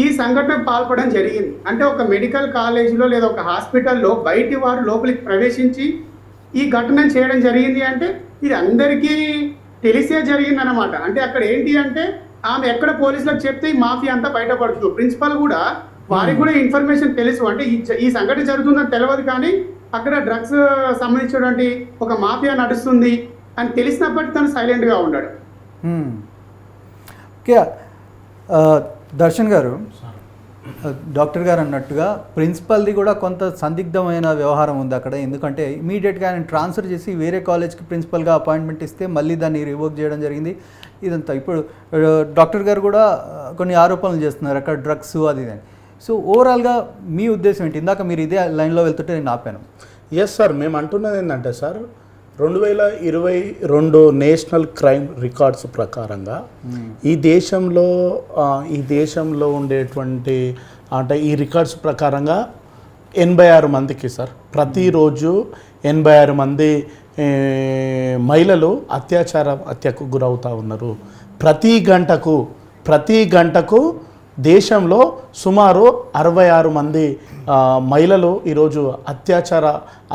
ఈ సంఘటన పాల్పడడం జరిగింది. అంటే ఒక మెడికల్ కాలేజీలో లేదా ఒక హాస్పిటల్లో బయటి వారు లోపలికి ప్రవేశించి ఈ ఘటన చేయడం జరిగింది. అంటే ఇది అందరికీ తెలిసే జరిగిందనమాట. అంటే అక్కడ ఏంటి అంటే ఆమె ఎక్కడ పోలీసులకు చెప్తే ఈ మాఫియా అంతా బయటపడుతుంది. ప్రిన్సిపల్ కూడా వారికి కూడా ఇన్ఫర్మేషన్ తెలుసు, అంటే ఈ సంఘటన జరుగుతుందని తెలియదు, కానీ అక్కడ డ్రగ్స్ సంబంధించినటువంటి ఒక మాఫియా నడుస్తుంది అని తెలిసినప్పటికీ తను సైలెంట్ గా ఉన్నాడు. ఓకే, దర్శన్ గారు, డాక్టర్ గారు అన్నట్టుగా ప్రిన్సిపల్ది కూడా కొంత సందిగ్ధమైన వ్యవహారం ఉంది అక్కడ. ఎందుకంటే ఇమీడియట్గా ఆయన ట్రాన్స్ఫర్ చేసి వేరే కాలేజ్కి ప్రిన్సిపల్గా అపాయింట్మెంట్ ఇస్తే మళ్ళీ దాన్ని రివోక్ చేయడం జరిగింది. ఇదంతా ఇప్పుడు డాక్టర్ గారు కూడా కొన్ని ఆరోపణలు చేస్తున్నారు అక్కడ డ్రగ్స్ అది ఇది అని. సో ఓవరాల్గా మీ ఉద్దేశం ఏంటి? ఇందాక మీరు ఇదే లైన్లో వెళ్తుంటే నేను ఆపాను. ఎస్ సార్, మేము అంటున్నది ఏంటంటే సార్, 2022 నేషనల్ క్రైమ్ రికార్డ్స్ ప్రకారంగా ఈ దేశంలో ఉండేటువంటి అంటే ఈ రికార్డ్స్ ప్రకారంగా 86 మందికి సార్ ప్రతిరోజు 86 మంది మహిళలు హత్యకు గురవుతూ ఉన్నారు. ప్రతి గంటకు దేశంలో సుమారు 66 మంది మహిళలు ఈరోజు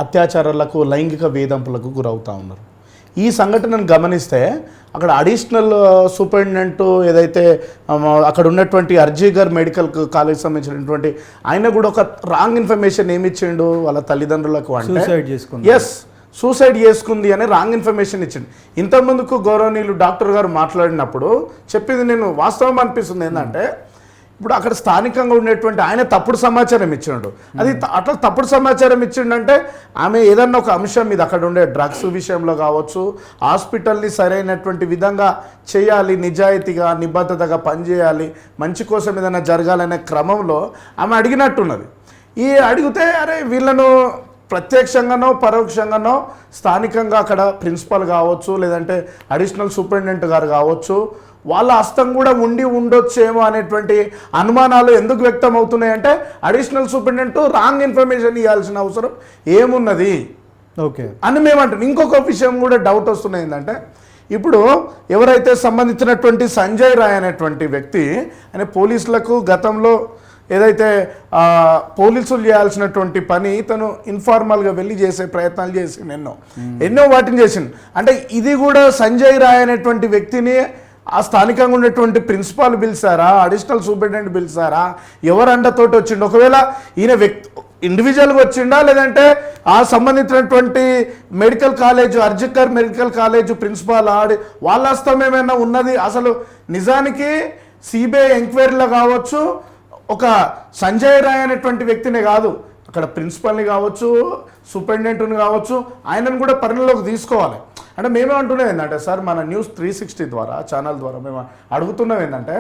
అత్యాచారాలకు లైంగిక వేధింపులకు గురవుతూ ఉన్నారు. ఈ సంఘటనను గమనిస్తే అక్కడ అడిషనల్ సూపరింటెండెంట్ ఏదైతే అక్కడ ఉన్నటువంటి అర్జీగర్ మెడికల్ కాలేజ్ సంబంధించినటువంటి ఆయన కూడా ఒక రాంగ్ ఇన్ఫర్మేషన్ ఏమి ఇచ్చిండు వాళ్ళ తల్లిదండ్రులకు అంటే సూసైడ్ చేసుకుంది అని రాంగ్ ఇన్ఫర్మేషన్ ఇచ్చింది. ఇంతకుముందుకు గౌరవనీయులు డాక్టర్ గారు మాట్లాడినప్పుడు చెప్పింది నేను వాస్తవం అనిపిస్తుంది ఏంటంటే, ఇప్పుడు అక్కడ స్థానికంగా ఉండేటువంటి ఆయన తప్పుడు సమాచారం ఇచ్చిండు. అది అట్లా తప్పుడు సమాచారం ఇచ్చిండంటే ఆమె ఏదన్నా ఒక అంశం మీద అక్కడ ఉండే డ్రగ్స్ విషయంలో కావచ్చు, హాస్పిటల్ని సరైనటువంటి విధంగా చేయాలి, నిజాయితీగా నిబద్ధతగా పనిచేయాలి, మంచి కోసం ఏదైనా జరగాలనే క్రమంలో ఆమె అడిగినట్టున్నది. అడిగితే అరే వీళ్ళను ప్రత్యక్షంగానో పరోక్షంగానో స్థానికంగా అక్కడ ప్రిన్సిపల్ కావచ్చు, లేదంటే అడిషనల్ సూపరింటెండెంట్ గారు కావచ్చు, వాళ్ళ హస్తం కూడా ఉండొచ్చేమో అనేటువంటి అనుమానాలు ఎందుకు వ్యక్తం అవుతున్నాయంటే అడిషనల్ సూపరింటెండెంట్ రాంగ్ ఇన్ఫర్మేషన్ ఇవ్వాల్సిన అవసరం ఏమున్నది ఓకే అని మేమంటాం. ఇంకొక విషయం కూడా డౌట్ వస్తున్నాయి ఏంటంటే, ఇప్పుడు ఎవరైతే సంబంధించినటువంటి సంజయ్ రాయ్ అనేటువంటి వ్యక్తి అనే పోలీసులకు గతంలో ఏదైతే పోలీసులు చేయాల్సినటువంటి పని తను ఇన్ఫార్మల్గా వెళ్ళి చేసే ప్రయత్నాలు చేసిండు, ఎన్నో వాటిని చేసిండు. అంటే ఇది కూడా సంజయ్ రాయ్ అనేటువంటి వ్యక్తిని ఆ స్థానికంగా ఉన్నటువంటి ప్రిన్సిపాల్ పిలిచారా, అడిషనల్ సూపరింటెండెంట్ పిలిచారా, ఎవరు అండతోటి వచ్చిండు? ఒకవేళ ఈయన ఇండివిజువల్గా వచ్చిండా, లేదంటే ఆ సంబంధించినటువంటి medical college అర్జికర్ medical college principal వాళ్ళ హస్తం ఏమైనా ఉన్నది? అసలు నిజానికి సిబిఐ ఎంక్వైరీలో కావచ్చు ఒక సంజయ్ రాయ్ అనేటువంటి వ్యక్తినే కాదు, అక్కడ ప్రిన్సిపల్ని కావచ్చు, సూపరింటెండెంట్ని కావచ్చు, ఆయనను కూడా పరిగణలోకి తీసుకోవాలి. అంటే మేమేమంటున్నాం ఏంటంటే సార్, మన న్యూస్ 360 ద్వారా ఛానల్ ద్వారా మేము అడుగుతున్నాం ఏంటంటే,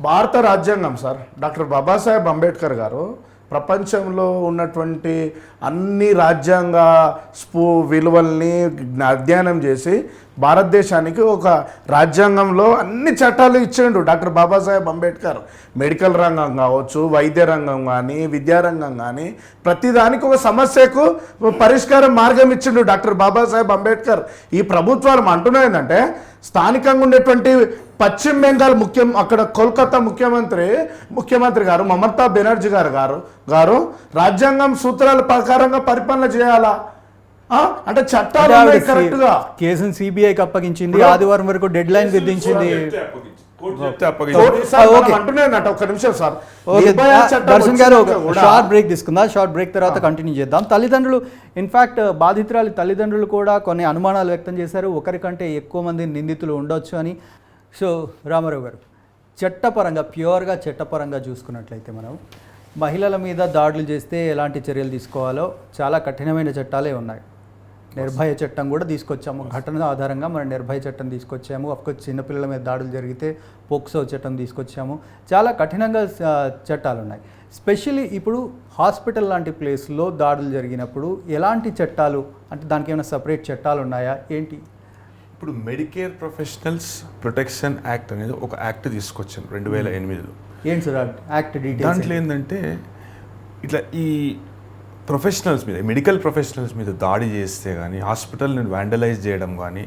భారత రాజ్యాంగం సార్ డాక్టర్ బాబాసాహెబ్ అంబేద్కర్ గారు ప్రపంచంలో ఉన్నటువంటి అన్ని రాజ్యాంగ విలువల్ని అధ్యయనం చేసి భారతదేశానికి ఒక రాజ్యాంగంలో అన్ని చట్టాలు ఇచ్చిండు డాక్టర్ బాబాసాహెబ్ అంబేద్కర్. మెడికల్ రంగం కావచ్చు, వైద్య రంగం కానీ, విద్యారంగం కానీ, ప్రతిదానికి ఒక సమస్యకు పరిష్కారం మార్గం ఇచ్చిండు డాక్టర్ బాబాసాహెబ్ అంబేద్కర్. ఈ ప్రభుత్వాలు అంటున్నాయి ఏంటంటే, స్థానికంగా ఉండేటువంటి పశ్చిమ బెంగాల్ అక్కడ కోల్కతా ముఖ్యమంత్రి గారు మమతా బెనర్జీ గారు రాజ్యాంగం సూత్రాల ప్రకారంగా పరిపాలన చేయాలా? అంటే చట్టాలు కరెక్ట్ గా కేసును సిబిఐకి అప్పగించింది, ఆదివారం వరకు డెడ్ లైన్ విధించింది. దర్శన్ గారు షార్ట్ బ్రేక్ తీసుకుందాం, షార్ట్ బ్రేక్ తర్వాత కంటిన్యూ చేద్దాం. తల్లిదండ్రులు ఇన్ఫాక్ట్ బాధితురాలి తల్లిదండ్రులు కూడా కొన్ని అనుమానాలు వ్యక్తం చేశారు, ఒకరికంటే ఎక్కువ మంది నిందితులు ఉండొచ్చు అని. సో రామారావు గారు, ప్యూర్గా చట్టపరంగా చూసుకున్నట్లయితే మనం మహిళల మీద దాడులు చేస్తే ఎలాంటి చర్యలు తీసుకోవాలో చాలా కఠినమైన చట్టాలే ఉన్నాయి. నిర్భయ చట్టం కూడా తీసుకొచ్చాము, ఘటన ఆధారంగా మనం నిర్భయ చట్టం తీసుకొచ్చాము. అఫ్కోర్స్ చిన్నపిల్లల మీద దాడులు జరిగితే పోక్సో చట్టం తీసుకొచ్చాము. చాలా కఠినంగా చట్టాలు ఉన్నాయి. స్పెషల్లీ ఇప్పుడు హాస్పిటల్ లాంటి ప్లేస్లో దాడులు జరిగినప్పుడు ఎలాంటి చట్టాలు, అంటే దానికి ఏమైనా సపరేట్ చట్టాలు ఉన్నాయా ఏంటి? ఇప్పుడు మెడికేర్ ప్రొఫెషనల్స్ ప్రొటెక్షన్ యాక్ట్ అనేది ఒక యాక్ట్ తీసుకొచ్చాను 2008లో. ఏంటి సార్ యాక్ట్ డీటెయిల్స్? దాంట్లో ఏంటంటే ఇట్లా ఈ ప్రొఫెషనల్స్ మీద, మెడికల్ ప్రొఫెషనల్స్ మీద దాడి చేస్తే కానీ, హాస్పిటల్ని వ్యాండలైజ్ చేయడం కానీ,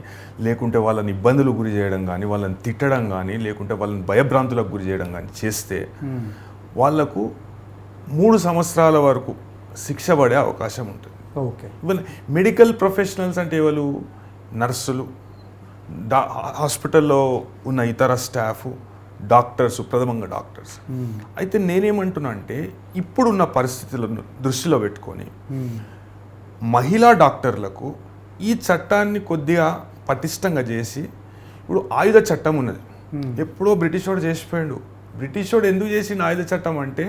లేకుంటే వాళ్ళని ఇబ్బందులు గురి చేయడం కానీ, వాళ్ళని తిట్టడం కానీ, లేకుంటే వాళ్ళని భయభ్రాంతులకు గురి చేయడం కానీ చేస్తే వాళ్లకు 3 సంవత్సరాల వరకు శిక్ష పడే అవకాశం ఉంటుంది. ఓకే. ఇవాళ మెడికల్ ప్రొఫెషనల్స్ అంటే ఎవరు? నర్సులు, హాస్పిటల్లో ఉన్న ఇతర స్టాఫ్, డాక్టర్స్, ప్రథమంగా డాక్టర్స్. అయితే నేనేమంటున్నా అంటే ఇప్పుడున్న పరిస్థితులను దృష్టిలో పెట్టుకొని మహిళా డాక్టర్లకు ఈ చట్టాన్ని కొద్దిగా పటిష్టంగా చేసి, ఇప్పుడు ఆయుధ చట్టం ఉన్నది, ఎప్పుడో బ్రిటిష్ వాడు చేసిపోయాడు. బ్రిటిష్ వాడు ఎందుకు చేసిన ఆయుధ చట్టం అంటే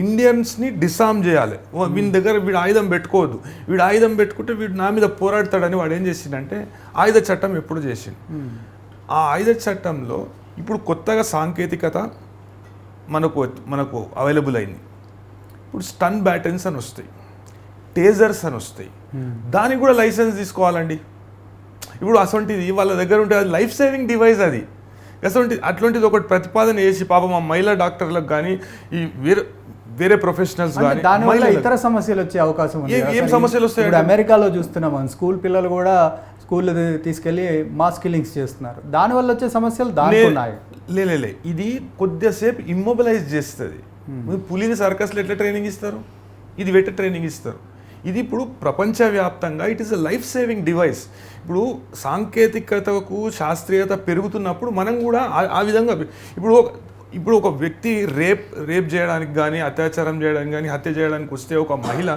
ఇండియన్స్ని డిసామ్ చేయాలి. వీని దగ్గర వీడు ఆయుధం పెట్టుకోవద్దు, వీడు ఆయుధం పెట్టుకుంటే వీడు నా మీద పోరాడతాడని వాడు ఏం చేసిండంటే ఆయుధ చట్టం ఎప్పుడు చేసిండు. ఆ ఆయుధ చట్టంలో ఇప్పుడు కొత్తగా సాంకేతికత మనకు అవైలబుల్ అయింది. ఇప్పుడు స్టన్ బ్యాటన్స్ అని వస్తాయి, టేజర్స్ అని వస్తాయి, దానికి కూడా లైసెన్స్ తీసుకోవాలండి. ఇప్పుడు అసొంటిది వాళ్ళ దగ్గర ఉంటే అది లైఫ్ సేవింగ్ డివైస్. అది అట్లాంటిది ఒకటి ప్రతిపాదన చేసి పాపం ఆ మహిళా డాక్టర్లకు కానీ ఈ వేరే ప్రొఫెషనల్స్ కానీ దానివల్ల ఇతర సమస్యలు వచ్చే అవకాశం ఉంది. ఏం సమస్యలు వస్తాయి? ఇప్పుడు అమెరికాలో చూస్తున్నాం, స్కూల్ పిల్లలు కూడా స్కూల్ తీసుకెళ్లి మాస్ కిల్లింగ్స్ చేస్తున్నారు. దానివల్ల వచ్చే సమస్యలు దానికి ఉన్నాయి. లే ఇది కొద్దిసేపు ఇమ్మొబిలైజ్ చేస్తుంది. పులిని సర్కస్లో ఎట్లా ట్రైనింగ్ ఇస్తారు, ఇది వెట్ట ట్రైనింగ్ ఇస్తారు. ఇది ఇప్పుడు ప్రపంచవ్యాప్తంగా it is a life saving device. ఇప్పుడు సాంకేతికతకు శాస్త్రీయత పెరుగుతున్నప్పుడు మనం కూడా ఆ విధంగా ఇప్పుడు ఒక వ్యక్తి రేప్ చేయడానికి కానీ, అత్యాచారం చేయడానికి కానీ, హత్య చేయడానికి వస్తే ఒక మహిళ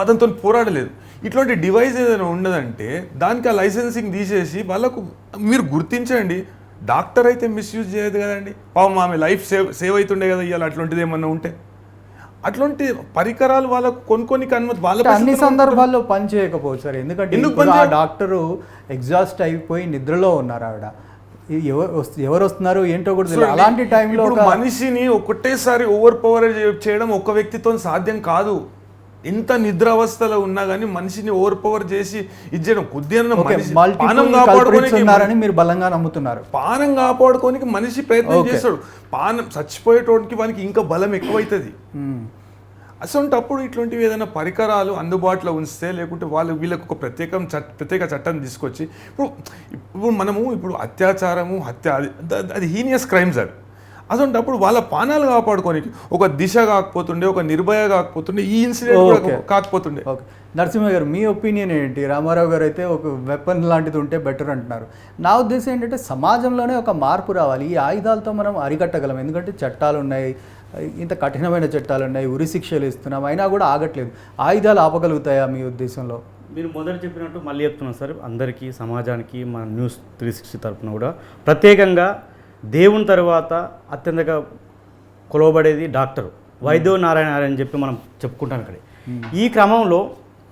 అతనితో పోరాడలేదు. ఇట్లాంటి డివైస్ ఏదైనా ఉండదంటే దానికి ఆ లైసెన్సింగ్ తీసేసి వాళ్ళకు మీరు గుర్తించండి. డాక్టర్ అయితే మిస్యూజ్ చేయదు కదండి, పాపం ఆమె లైఫ్ సేవ్ అవుతుండే కదా ఇవాళ. అట్లాంటిది ఏమన్నా ఉంటే అట్లాంటి పరికరాలు వాళ్ళకు కొన్ని అనుమతి వాళ్ళ అన్ని సందర్భాల్లో పని చేయకపోవచ్చు సార్. ఎందుకంటే ఆ డాక్టరు ఎగ్జాస్ట్ అయిపోయి నిద్రలో ఉన్నారు. ఆవిడ ఎవరు వస్తున్నారు ఏంటో కూడా తెలియదు. అలాంటి టైంలో మనిషిని ఒకటేసారి ఓవర్ పవర్ చేయడం ఒక వ్యక్తితో సాధ్యం కాదు. ఎంత నిద్రావస్థలో ఉన్నా కానీ మనిషిని ఓవర్ పవర్ చేసి ఇచ్చేయడం కొద్దిగా మీరు బలంగా నమ్ముతున్నారు. పానం కాపాడుకోనికి మనిషి ప్రయత్నం చేస్తాడు. పానం చచ్చిపోయేటోడికి వానికి ఇంకా బలం ఎక్కువైతుంది. అసలు ఇట్లాంటివి ఏదైనా పరికరాలు అందుబాటులో ఉంచితే, లేకుంటే వీళ్ళకు ఒక ప్రత్యేక చట్టం తీసుకొచ్చి ఇప్పుడు మనము అత్యాచారము, హత్య అది హీనియస్ క్రైమ్స్. అసలు వాళ్ళ పానాలు కాపాడుకోనికి ఒక దిశ కాకపోతుండే, ఒక నిర్భయ కాకపోతుండే, ఈ ఇన్సిడెంట్ కాకపోతుండే. ఓకే, నరసింహ గారు మీ ఒపీనియన్ ఏంటి? రామారావు గారు అయితే ఒక వెపన్ లాంటిది ఉంటే బెటర్ అంటున్నారు. నా ఉద్దేశం ఏంటంటే సమాజంలోనే ఒక మార్పు రావాలి. ఈ ఆయుధాలతో మనం అరికట్టగలం. ఎందుకంటే చట్టాలు ఉన్నాయి, ఇంత కఠినమైన చట్టాలు ఉన్నాయి, ఉరి శిక్షలు ఇస్తున్నాం, అయినా కూడా ఆగట్లేదు. ఆయుధాలు ఆపగలుగుతాయా మీ ఉద్దేశంలో? మీరు మొదట చెప్పినట్టు మళ్ళీ చెప్తున్నాను సార్, అందరికీ సమాజానికి మన న్యూస్ 360 తరఫున కూడా ప్రత్యేకంగా దేవుని తర్వాత అత్యంతగా కొలవబడేది డాక్టర్ వైద్యో నారాయణ అని చెప్పి మనం చెప్పుకుంటాం ఇక్కడ. ఈ క్రమంలో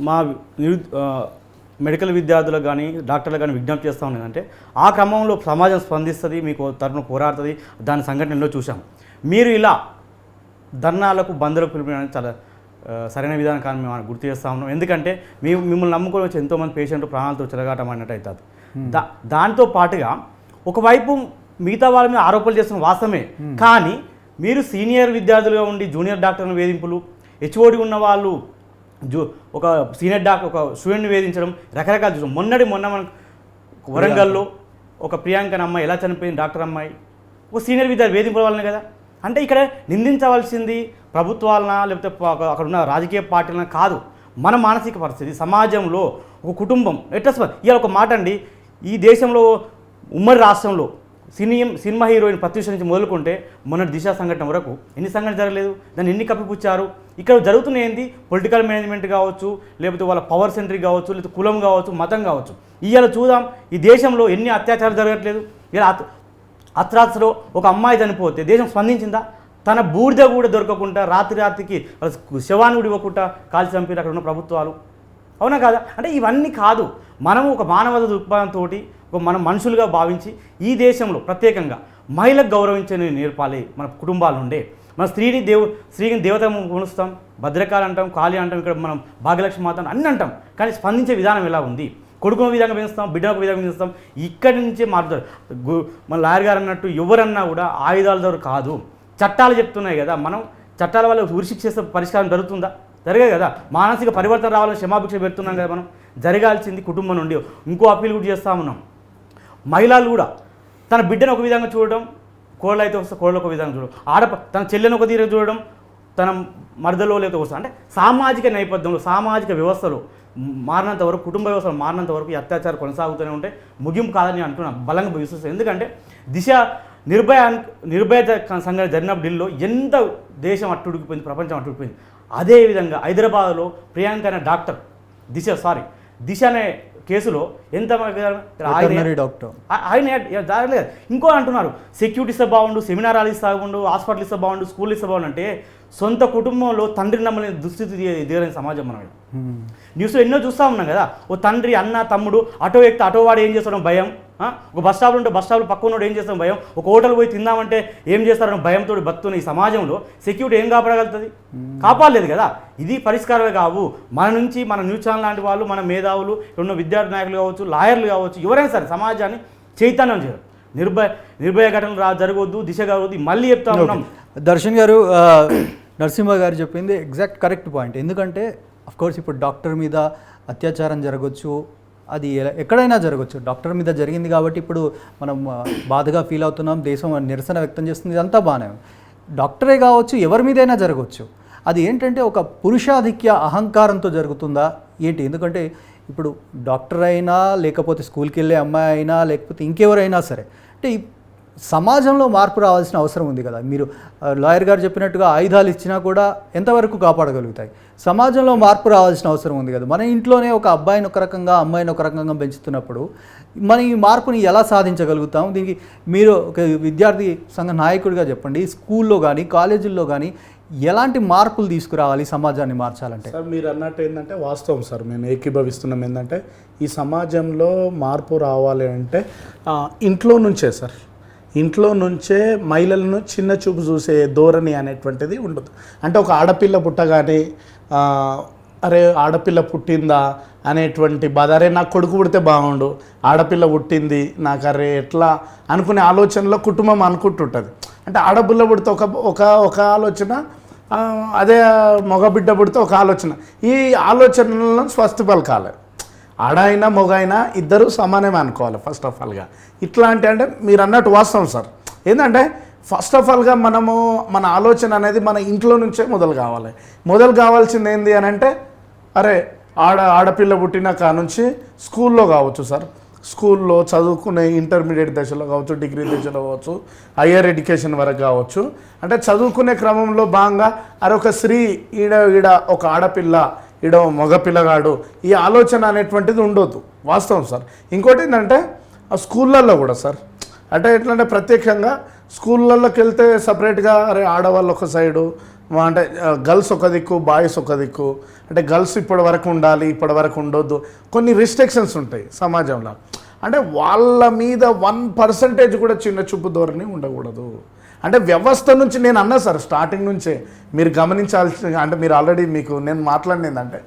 మా మెడికల్ విద్యార్థులకు కానీ డాక్టర్లకు కానీ విజ్ఞప్తి చేస్తూ ఉన్నది అంటే ఆ క్రమంలో సమాజం స్పందిస్తుంది, మీకు తరఫున పోరాడుతుంది. దాని సంఘటనలో చూసాం. మీరు ఇలా ధర్నాలకు బంధులకు పిలిపించడానికి చాలా సరైన విధానం కానీ మేము గుర్తు చేస్తూ ఉన్నాం. ఎందుకంటే మిమ్మల్ని నమ్ముకొని వచ్చి ఎంతోమంది పేషెంట్లు ప్రాణాలతో చెలగాటమన్నట్టు అవుతుంది. దాంతో పాటుగా ఒకవైపు మిగతా వాళ్ళ మీద ఆరోపణలు చేస్తున్న వాస్తవమే, కానీ మీరు సీనియర్ విద్యార్థులుగా ఉండి జూనియర్ డాక్టర్ని వేధింపులు, హెచ్ఓడి ఉన్న వాళ్ళు ఒక సీనియర్ డాక్టర్ ఒక స్టూడెంట్ని వేధించడం రకరకాలు చూసాం. మొన్న మనకు వరంగల్లో ఒక ప్రియాంకన్ అమ్మాయి ఎలా చనిపోయింది, డాక్టర్ అమ్మాయి ఒక సీనియర్ విద్యార్థి వేధింపుల వల్లనే కదా. అంటే ఇక్కడ నిందించవలసింది ప్రభుత్వాలన లేకపోతే అక్కడ ఉన్న రాజకీయ పార్టీలన కాదు, మన మానసిక పరిస్థితి. సమాజంలో ఒక కుటుంబం ఎట్లా ఇవాళ ఒక మాట అండి, ఈ దేశంలో ఉమ్మడి రాష్ట్రంలో సినిమా హీరోయిన్ ప్రత్యూష నుంచి మొదలుకుంటే మొన్నటి దిశ సంఘటన వరకు ఎన్ని సంఘటన జరగలేదు, దాన్ని ఎన్ని కప్పిపుచ్చారు. ఇక్కడ జరుగుతున్న ఏంది పొలిటికల్ మేనేజ్మెంట్ కావచ్చు, లేకపోతే వాళ్ళ పవర్ సెంట్రిక్ కావచ్చు, లేకపోతే కులం కావచ్చు, మతం కావచ్చు. ఇవాళ చూద్దాం ఈ దేశంలో ఎన్ని అత్యాచారాలు జరగట్లేదు. ఇలా అత్రాత్రలో ఒక అమ్మాయి చనిపోతే దేశం స్పందించిందా? తన బూడిద కూడా దొరకకుండా రాత్రికి శవాన్ని కూడా ఇవ్వకుండా కాల్చి చంపారు అక్కడ ఉన్న ప్రభుత్వాలు. అవునా కాదా? అంటే ఇవన్నీ కాదు, మనం ఒక మానవత దృక్పథంతో మనం మనుషులుగా భావించి ఈ దేశంలో ప్రత్యేకంగా మహిళకు గౌరవించని నేర్పాలి. మన కుటుంబాల నుండే మన స్త్రీని దేవత కొలుస్తాం, భద్రకాళి అంటాం, కాళీ అంటాం, ఇక్కడ మనం భాగ్యలక్ష్మి మాత అన్నీ అంటాం. కానీ స్పందించే విధానం ఎలా ఉంది? కొడుకును విధంగా పెంచుతాం, బిడ్డను ఒక విధంగా పెంచుతాం. ఇక్కడి నుంచే మారుతారు. మన లాయర్ గారు అన్నట్టు ఎవరన్నా కూడా ఆయుధాల ద్వారా కాదు, చట్టాలు చెప్తున్నాయి కదా. మనం చట్టాల వల్ల ఉరిశిక్ష చేస్తే పరిష్కారం జరుగుతుందా? జరగదు కదా. మానసిక పరివర్తన రావాలని క్షమాభిక్ష పెడుతున్నాం కదా. మనం జరగాల్సింది కుటుంబం నుండి. ఇంకో అప్పీల్ కూడా చేస్తూ ఉన్నాం, మహిళలు కూడా తన బిడ్డను ఒక విధంగా చూడడం, కోళ్ళు అయితే వస్తే కోళ్ళు ఒక విధంగా చూడడం, తన చెల్లెను ఒక తీరు చూడడం, తన మరదలో లేకపోతే వస్తుంది. అంటే సామాజిక నేపథ్యంలో, సామాజిక వ్యవస్థలో మారినంత వరకు, కుటుంబ వ్యవస్థలు మారినంత వరకు ఈ అత్యాచారం కొనసాగుతూనే ఉంటే ముగింపు కాదని నేను అంటున్నాను, బలంగా విశ్వసిస్తాను. ఎందుకంటే దిశ నిర్భయ సంఘటన జరిగినప్పుడు ఢిల్లీలో ఎంత దేశం అట్టుడికిపోయింది, ప్రపంచం అట్టుడిపోయింది. అదేవిధంగా హైదరాబాద్లో ప్రియాంక అనే డాక్టర్ దిశ అనే కేసులో ఎంత డాక్టర్ ఆయన ఇంకో అంటున్నారు, సెక్యూరిటీ ఇస్తే బాగుండు, సెమినార్ హాల్ ఇస్తే బాగుండు, హాస్పిటల్ ఇస్తే బాగుండు, స్కూల్ ఇస్తే బాగుండు. అంటే సొంత కుటుంబంలో తండ్రి నమ్మలేని దుస్థితి దిగలేని సమాజం మనం న్యూస్లో ఎన్నో చూస్తూ ఉన్నాం కదా. ఓ తండ్రి, అన్న, తమ్ముడు, ఆటో ఎక్కితే ఆటో వాడు ఏం చేస్తాడో భయం, ఒక బస్ స్టాప్లో ఉంటే బస్ స్టాప్లో పక్కనోడు ఏం చేస్తాం భయం, ఒక హోటల్ పోయి తిందామంటే ఏం చేస్తారని భయంతో బతున్న ఈ సమాజంలో సెక్యూరిటీ ఏం కాపాడగలుగుతుంది? కాపాడలేదు కదా. ఇది పరిష్కారమే కావు. మన నుంచి మన న్యూస్ ఛానల్ లాంటి వాళ్ళు, మన మేధావులు, ఉన్న విద్యార్థి నాయకులు కావచ్చు, లాయర్లు కావచ్చు, ఎవరైనా సరే సమాజాన్ని చైతన్యం చేయరు. నిర్భయ ఘటనలు జరగవద్దు, దిశ కావద్దు. మళ్ళీ చెప్తా ఉన్నాం. దర్శన్ గారు, నరసింహ గారు చెప్పింది ఎగ్జాక్ట్ కరెక్ట్ పాయింట్. ఎందుకంటే అఫ్కోర్స్ ఇప్పుడు డాక్టర్ మీద అత్యాచారం జరగవచ్చు, అది ఎక్కడైనా జరగవచ్చు. డాక్టర్ మీద జరిగింది కాబట్టి ఇప్పుడు మనం బాధగా ఫీల్ అవుతున్నాం, దేశం నిరసన వ్యక్తం చేస్తుంది, ఇదంతా బాగానే. డాక్టరే కావచ్చు, ఎవరి మీదైనా జరగవచ్చు. అది ఏంటంటే ఒక పురుషాధిక్య అహంకారంతో జరుగుతుందా ఏంటి? ఎందుకంటే ఇప్పుడు డాక్టర్ అయినా, లేకపోతే స్కూల్కి వెళ్ళే అమ్మాయి అయినా, లేకపోతే ఇంకెవరైనా సరే, అంటే సమాజంలో మార్పు రావాల్సిన అవసరం ఉంది కదా. మీరు లాయర్ గారు చెప్పినట్టుగా ఆయుధాలు ఇచ్చినా కూడా ఎంతవరకు కాపాడగలుగుతాయి? సమాజంలో మార్పు రావాల్సిన అవసరం ఉంది కదా. మన ఇంట్లోనే ఒక అబ్బాయిని ఒక రకంగా, అమ్మాయిని ఒక రకంగా పెంచుతున్నప్పుడు మనం ఈ మార్పుని ఎలా సాధించగలుగుతాం? దీనికి మీరు ఒక విద్యార్థి సంఘ నాయకుడిగా చెప్పండి, స్కూల్లో కానీ కాలేజీల్లో కానీ ఎలాంటి మార్పులు తీసుకురావాలి సమాజాన్ని మార్చాలంటే? సార్ మీరు అన్నట్టు ఏంటంటే వాస్తవం సార్, మేము ఏకీభవిస్తున్నాం. ఏంటంటే ఈ సమాజంలో మార్పు రావాలి అంటే ఇంట్లో నుంచే సార్, ఇంట్లో నుంచే మహిళలను చిన్న చూపు చూసే ధోరణి అనేటువంటిది ఉండదు. అంటే ఒక ఆడపిల్ల పుట్టగానే అరే ఆడపిల్ల పుట్టిందా అనేటువంటి బాధ, అరే నాకు కొడుకు పుడితే బాగుండు, ఆడపిల్ల పుట్టింది నాకు అరే ఎట్లా అనుకునే ఆలోచనలో కుటుంబం అనుకుంటుంటుంది. అంటే ఆడపిల్ల పుడితే ఒక ఆలోచన, అదే మగబిడ్డ పుడితే ఒక ఆలోచన. ఈ ఆలోచనలను స్వస్తి పలకాలి. ఆడైనా మొగైనా ఇద్దరు సమానమే అనుకోవాలి ఫస్ట్ ఆఫ్ ఆల్గా. ఇట్లాంటి అంటే మీరు అన్నట్టు వాస్తవం సార్. ఏంటంటే ఫస్ట్ ఆఫ్ ఆల్గా మనము మన ఆలోచన అనేది మన ఇంట్లో నుంచే మొదలు కావాల్సింది ఏంది అని అంటే, అరే ఆడపిల్ల పుట్టిన కా నుంచి స్కూల్లో కావచ్చు సార్, స్కూల్లో చదువుకునే ఇంటర్మీడియట్ దశలో కావచ్చు, డిగ్రీ దశలో కావచ్చు, హయ్యర్ ఎడ్యుకేషన్ వరకు కావచ్చు, అంటే చదువుకునే క్రమంలో భాగంగా అరే ఒక స్త్రీ ఈడ ఒక ఆడపిల్ల, ఈడ మగపిల్లగాడు, ఈ ఆలోచన అనేటువంటిది ఉండొద్దు. వాస్తవం సార్. ఇంకోటి ఏంటంటే స్కూళ్ళల్లో కూడా సార్, అంటే ఎట్లంటే ప్రత్యేకంగా స్కూళ్ళల్లోకి వెళ్తే సపరేట్గా అరే ఆడవాళ్ళు ఒక సైడు, అంటే గర్ల్స్ ఒక దిక్కు, బాయ్స్ ఒక దిక్కు, అంటే గర్ల్స్ ఇప్పటి వరకు ఉండాలి, ఇప్పటి వరకు ఉండొద్దు, కొన్ని రిస్ట్రిక్షన్స్ ఉంటాయి సమాజంలో. అంటే వాళ్ళ మీద 1% కూడా చిన్న చూపు ధోరణి ఉండకూడదు. అంటే వ్యవస్థ నుంచి నేను అన్నా సార్, స్టార్టింగ్ నుంచే మీరు గమనించాల్సిన, అంటే మీరు ఆల్రెడీ మీకు నేను మాట్లాడింది అంటే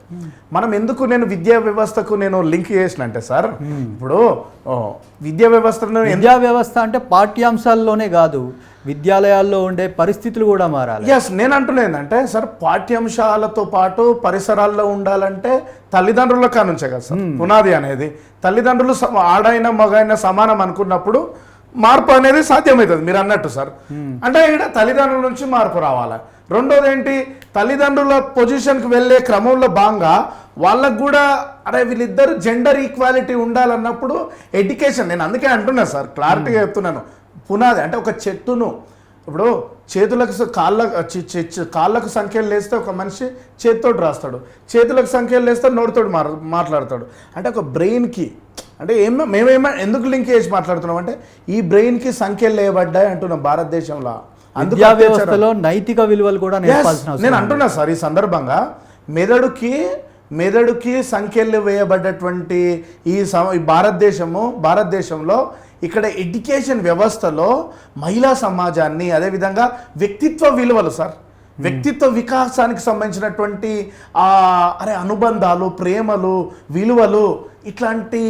మనం ఎందుకు నేను విద్యా వ్యవస్థకు నేను లింక్ చేసిన అంటే సార్, ఇప్పుడు విద్యా వ్యవస్థ అంటే పాఠ్యాంశాల్లోనే కాదు, విద్యాలయాల్లో ఉండే పరిస్థితులు కూడా మారాలి. ఎస్, నేను అంటున్నా ఏంటంటే సార్, పాఠ్యాంశాలతో పాటు పరిసరాల్లో ఉండాలంటే తల్లిదండ్రుల కానుంచే కదా సార్ పునాది అనేది. తల్లిదండ్రులు ఆడైనా మగైనా సమానం అనుకున్నప్పుడు మార్పు అనేది సాధ్యమవుతుంది మీరు అన్నట్టు సార్. అంటే ఇక్కడ తల్లిదండ్రుల నుంచి మార్పు రావాలి. రెండోది ఏంటి, తల్లిదండ్రుల పొజిషన్కి వెళ్ళే క్రమంలో భాగంగా వాళ్ళకు కూడా అరే వీళ్ళిద్దరు జెండర్ ఈక్వాలిటీ ఉండాలన్నప్పుడు ఎడ్యుకేషన్, నేను అందుకే అంటున్నా సార్, క్లారిటీగా చెప్తున్నాను. పునాది అంటే ఒక చెట్టును ఇప్పుడు చేతులకు కాళ్ళకు సంఖ్యలు లేస్తే ఒక మనిషి చేతితోటి రాస్తాడు, చేతులకు సంఖ్యలు లేస్తే నోటితోటి మాట్లాడతాడు. అంటే ఒక బ్రెయిన్కి, అంటే మేమేమో ఎందుకు లింక్ చేసి మాట్లాడుతున్నాం అంటే ఈ బ్రెయిన్కి సంఖ్యలు లేబడ్డాయి అంటున్నాం భారతదేశంలో. విద్యా వ్యవస్థలో నైతిక విలువలు కూడా నేర్పాల్సిన నేను అంటున్నా సార్, ఈ సందర్భంగా మెదడుకి సంఖ్యలు వేయబడ్డటువంటి ఈ భారతదేశంలో ఇక్కడ ఎడ్యుకేషన్ వ్యవస్థలో మహిళా సమాజాన్ని, అదేవిధంగా వ్యక్తిత్వ విలువలు సార్, వ్యక్తిత్వ వికాసానికి సంబంధించినటువంటి అనుబంధాలు, ప్రేమలు, విలువలు, ఇట్లాంటి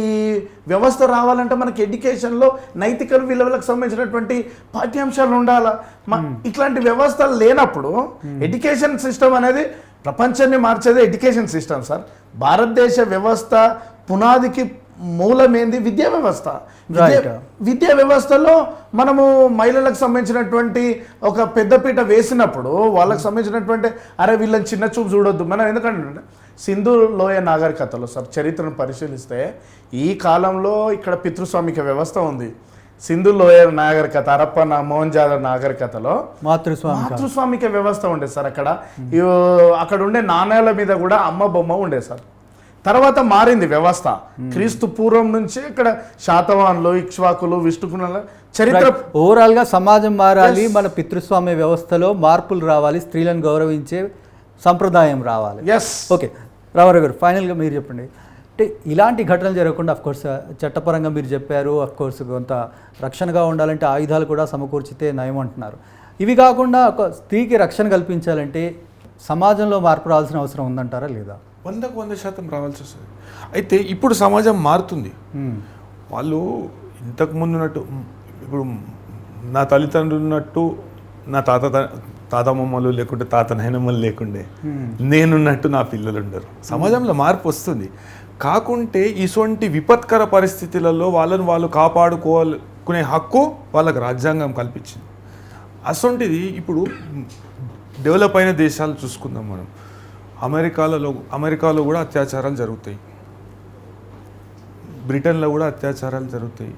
వ్యవస్థ రావాలంటే మనకి ఎడ్యుకేషన్లో నైతిక విలువలకు సంబంధించినటువంటి పాఠ్యాంశాలు ఉండాలా. ఇట్లాంటి వ్యవస్థలు లేనప్పుడు ఎడ్యుకేషన్ సిస్టమ్ అనేది ప్రపంచాన్ని మార్చేది ఎడ్యుకేషన్ సిస్టమ్ సార్. భారతదేశ వ్యవస్థ పునాదికి మూలమేంది విద్యా వ్యవస్థ. విద్యా వ్యవస్థలో మనము మహిళలకు సంబంధించినటువంటి ఒక పెద్దపీట వేసినప్పుడు వాళ్ళకి సంబంధించినటువంటి అరే వీళ్ళని చిన్న చూపు చూడొద్దు మనం. ఎందుకంటే సింధు లోయ నాగరికతలో సార్ చరిత్రను పరిశీలిస్తే ఈ కాలంలో ఇక్కడ పితృస్వామిక వ్యవస్థ ఉంది. సింధు లోయ నాగరికత, హరప్పన మోహన్జాదర్ నాగరికతలో మాతృస్వామిక వ్యవస్థ ఉండేది సార్. అక్కడ ఉండే నాణేల మీద కూడా అమ్మ బొమ్మ ఉండేది సార్. తర్వాత మారింది వ్యవస్థ. క్రీస్తు పూర్వం నుంచి ఇక్కడ శాతవాహనులు, ఇక్ష్వాకులు, విష్ణుకుల చరిత్ర. ఓవరాల్ గా సమాజం మారాలి, మన పితృస్వామ్య వ్యవస్థలో మార్పులు రావాలి, స్త్రీలను గౌరవించే సంప్రదాయం రావాలి. ఓకే రామారావు గారు, ఫైనల్గా మీరు చెప్పండి. అంటే ఇలాంటి ఘటనలు జరగకుండా అఫ్కోర్స్ చట్టపరంగా మీరు చెప్పారు, అఫ్కోర్స్ కొంత రక్షణగా ఉండాలంటే ఆయుధాలు కూడా సమకూర్చితే నయం అంటున్నారు. ఇవి కాకుండా ఒక స్త్రీకి రక్షణ కల్పించాలంటే సమాజంలో మార్పు రావాల్సిన అవసరం ఉందంటారా లేదా? 100% రావాల్సి వస్తుంది. అయితే ఇప్పుడు సమాజం మారుతుంది. వాళ్ళు ఇంతకుముందు ఉన్నట్టు, ఇప్పుడు నా తల్లిదండ్రులు ఉన్నట్టు నా తాతమ్మమ్మలు లేకుంటే తాత నాయనమ్మలు లేకుండే నేనున్నట్టు నా పిల్లలు ఉండరు. సమాజంలో మార్పు వస్తుంది. కాకుంటే ఇటువంటి విపత్కర పరిస్థితులలో వాళ్ళని వాళ్ళు కాపాడుకోవాలనుకునే హక్కు వాళ్ళకి రాజ్యాంగం కల్పించింది. అసొంటిది ఇప్పుడు డెవలప్ అయిన దేశాలు చూసుకుందాం మనం. అమెరికాలో కూడా అత్యాచారాలు జరుగుతాయి, బ్రిటన్లో కూడా అత్యాచారాలు జరుగుతాయి,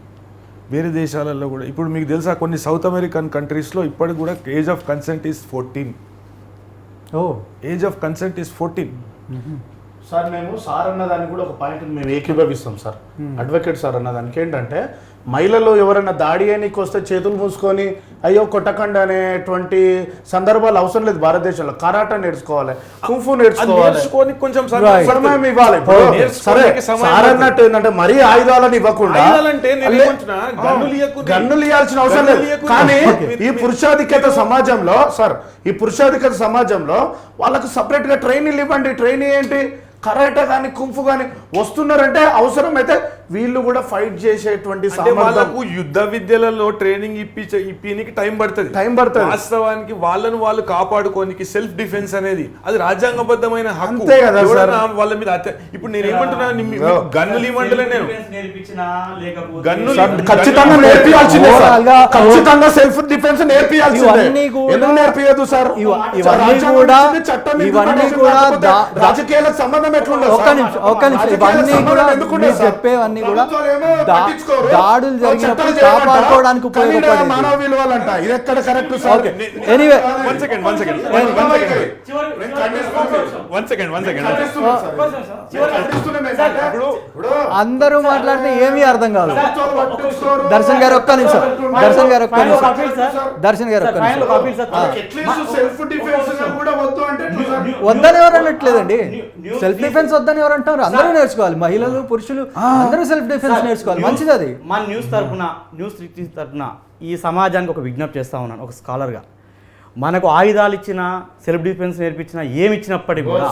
వేరే దేశాలలో కూడా. ఇప్పుడు మీకు తెలుసా కొన్ని సౌత్ అమెరికన్ కంట్రీస్లో ఇప్పటికి కూడా age of consent is 14. Age of consent is 14. Sir మేము సార్ అన్నదానికి కూడా ఒక పాయింట్ మేము ఏకీభవిస్తాం సార్. అడ్వకేట్ సార్ అన్నదానికి ఏంటంటే మహిళలు ఎవరైనా దాడి అయినకి వస్తే చేతులు మూసుకొని అయ్యో కొట్టకండి అనేటువంటి సందర్భాలు అవసరం లేదు. భారతదేశంలో కరాటా నేర్చుకోవాలి, కుంఫు నేర్చుకోవాలి, కొంచెం సమయం ఇవ్వాలి. సరే సార్ అన్నట్టు ఏంటంటే మరీ ఆయుధాలను ఇవ్వకుండా గన్నులు ఇవ్వాల్సిన అవసరం లేదు. కానీ ఈ పురుషాధిక్యత సమాజంలో సార్, ఈ పురుషాధిక్యత సమాజంలో వాళ్ళకు సపరేట్ గా ట్రైనింగ్ ఇవ్వండి. ట్రైనింగ్ ఏంటి? కరాటే కానీ కుంఫు కానీ వస్తున్నారంటే అవసరమైతే వీళ్ళు కూడా ఫైట్ చేసేటువంటి వాళ్ళకు యుద్ధ విద్యలలో ట్రైనింగ్ ఇప్పినికి టైం పడుతుంది. వాస్తవానికి వాళ్ళను వాళ్ళు కాపాడుకోనికి సెల్ఫ్ డిఫెన్స్ అనేది అది రాజ్యాంగబద్ధమైన హక్కు. అంతే కదా సార్. వాళ్ళ మీద ఇప్పుడు నేను ఏమంటున్నా, గన్నులు ఇవ్వండి, నేను గన్నులు ఖచ్చితంగా నేర్పియాల్సిందే, ఖచ్చితంగా సెల్ఫ్ డిఫెన్స్ నేర్పియాల్సిందే. ఎందుకు నేర్పియదు సార్? ఇవన్నీ కూడా రాజకీయాలకు సంబంధం ఎట్లుండదు? ఇవన్నీ కూడా చెప్పేవన్నీ కూడా దాడులు జరిగినప్పుడు కాపాడుకోవడానికి ఉపయోగపడే మానవ విలువలంట. ఇది ఎక్కడ కరెక్ట్ సార్? ఎనీవే అందరూ మాట్లాడితే ఏమీ అర్థం కాదు. దర్శన్ గారు ఒక్క నిమిషం, దర్శన్ గారు ఒక్క నిమిషం, దర్శన్ గారు ఒక్క నిమిషం. వద్దని ఎవరు అనట్లేదండి, సెల్ఫ్ డిఫెన్స్ వద్దని ఎవరు అంటారు? అందరూ నేర్చుకోవాలి, మహిళలు పురుషులు అందరూ సెల్ఫ్ డిఫెన్స్ నేర్చుకోవాలి, మంచిది అది. మన న్యూస్ తరపున ఈ సమాజానికి ఒక విజ్ఞప్తి చేస్తా ఉన్నాను ఒక స్కాలర్గా. మనకు ఆయుధాలు ఇచ్చిన, సెల్ఫ్ డిఫెన్స్ నేర్పించిన, ఏమి ఇచ్చినప్పటికీ కూడా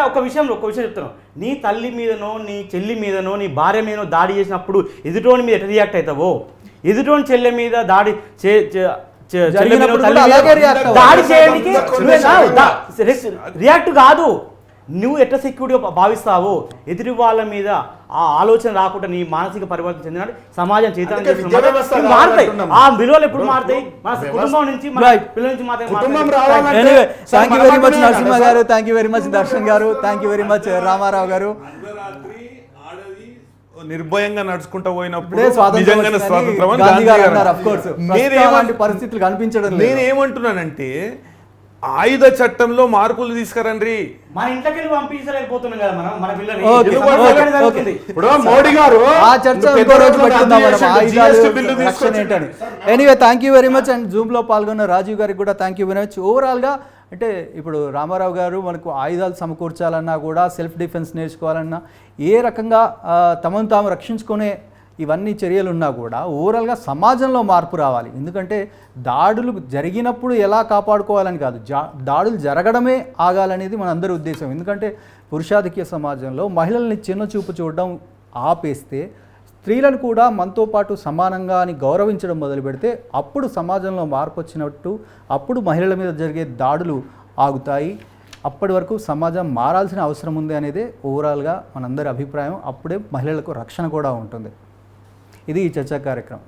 ఒక విషయం చెప్తున్నాను. నీ తల్లి మీదనో, నీ చెల్లి మీదనో, నీ భార్య మీదనో దాడి చేసినప్పుడు ఎదుటోని మీద ఎట్లా రియాక్ట్ అవుతావో, ఎదుటోని చెల్లె మీద దాడి దాడి చేయడానికి రియాక్ట్ కాదు, నువ్వు ఎట్లా సెక్యూరిటీగా భావిస్తావో ఎదుటి వాళ్ళ మీద ఆ ఆలోచన రాకుండా నీ మానసిక పరివర్తన చెందిన సమాజం చైతన్యం మారుతాయి. ఆ విలువలు ఎప్పుడు మారుతాయి? మన కుటుంబం నుంచి, మన పిల్లల నుంచి మాత్రమే. Thank you very much Narasimha garu, thank you very much Darshan garu, thank you very much Ramarao garu. నిర్భయంగా నడుచుకుంటూ పోయినప్పుడు పరిస్థితులు కనిపించడం. నేను ఏమంటున్నానంటే ఆయుధ చట్టంలో మార్పులు తీసుకురండి. మన ఇంట్లోకి వెళ్ళి పంపించలేకపోతున్నాం కదా మనం మన పిల్లల్ని. ఇప్పుడు మోడీ గారు ఆ చర్చ ఇంకో రోజు పెట్టుకుందాం మనం, ఆయుధాలు రక్షణ ఏంటని. Anyway thank you very much. And జూమ్లో పాల్గొన్న రాజీవ్ గారికి కూడా థ్యాంక్ యూ వెరీ మచ్. ఓవరాల్గా అంటే ఇప్పుడు రామారావు గారు మనకు ఆయుధాలు సమకూర్చాలన్నా కూడా, సెల్ఫ్ డిఫెన్స్ నేర్చుకోవాలన్నా, ఏ రకంగా తమను తాము రక్షించుకునే ఇవన్నీ చర్యలు ఉన్నా కూడా ఓవరాల్గా సమాజంలో మార్పు రావాలి. ఎందుకంటే దాడులు జరిగినప్పుడు ఎలా కాపాడుకోవాలని కాదు, దాడులు జరగడమే ఆగాలనేది మనందరి ఉద్దేశం. ఎందుకంటే పురుషాధిక్య సమాజంలో మహిళల్ని చిన్న చూపు చూడడం ఆపేస్తే, స్త్రీలను కూడా మనతో పాటు సమానంగా అని గౌరవించడం మొదలు పెడితే అప్పుడు సమాజంలో మార్పు వచ్చినట్టు, అప్పుడు మహిళల మీద జరిగే దాడులు ఆగుతాయి. అప్పటి వరకు సమాజం మారాల్సిన అవసరం ఉంది అనేదే ఓవరాల్గా మనందరి అభిప్రాయం. అప్పుడే మహిళలకు రక్షణ కూడా ఉంటుంది. ఇది ఈ చర్చా కార్యక్రమం.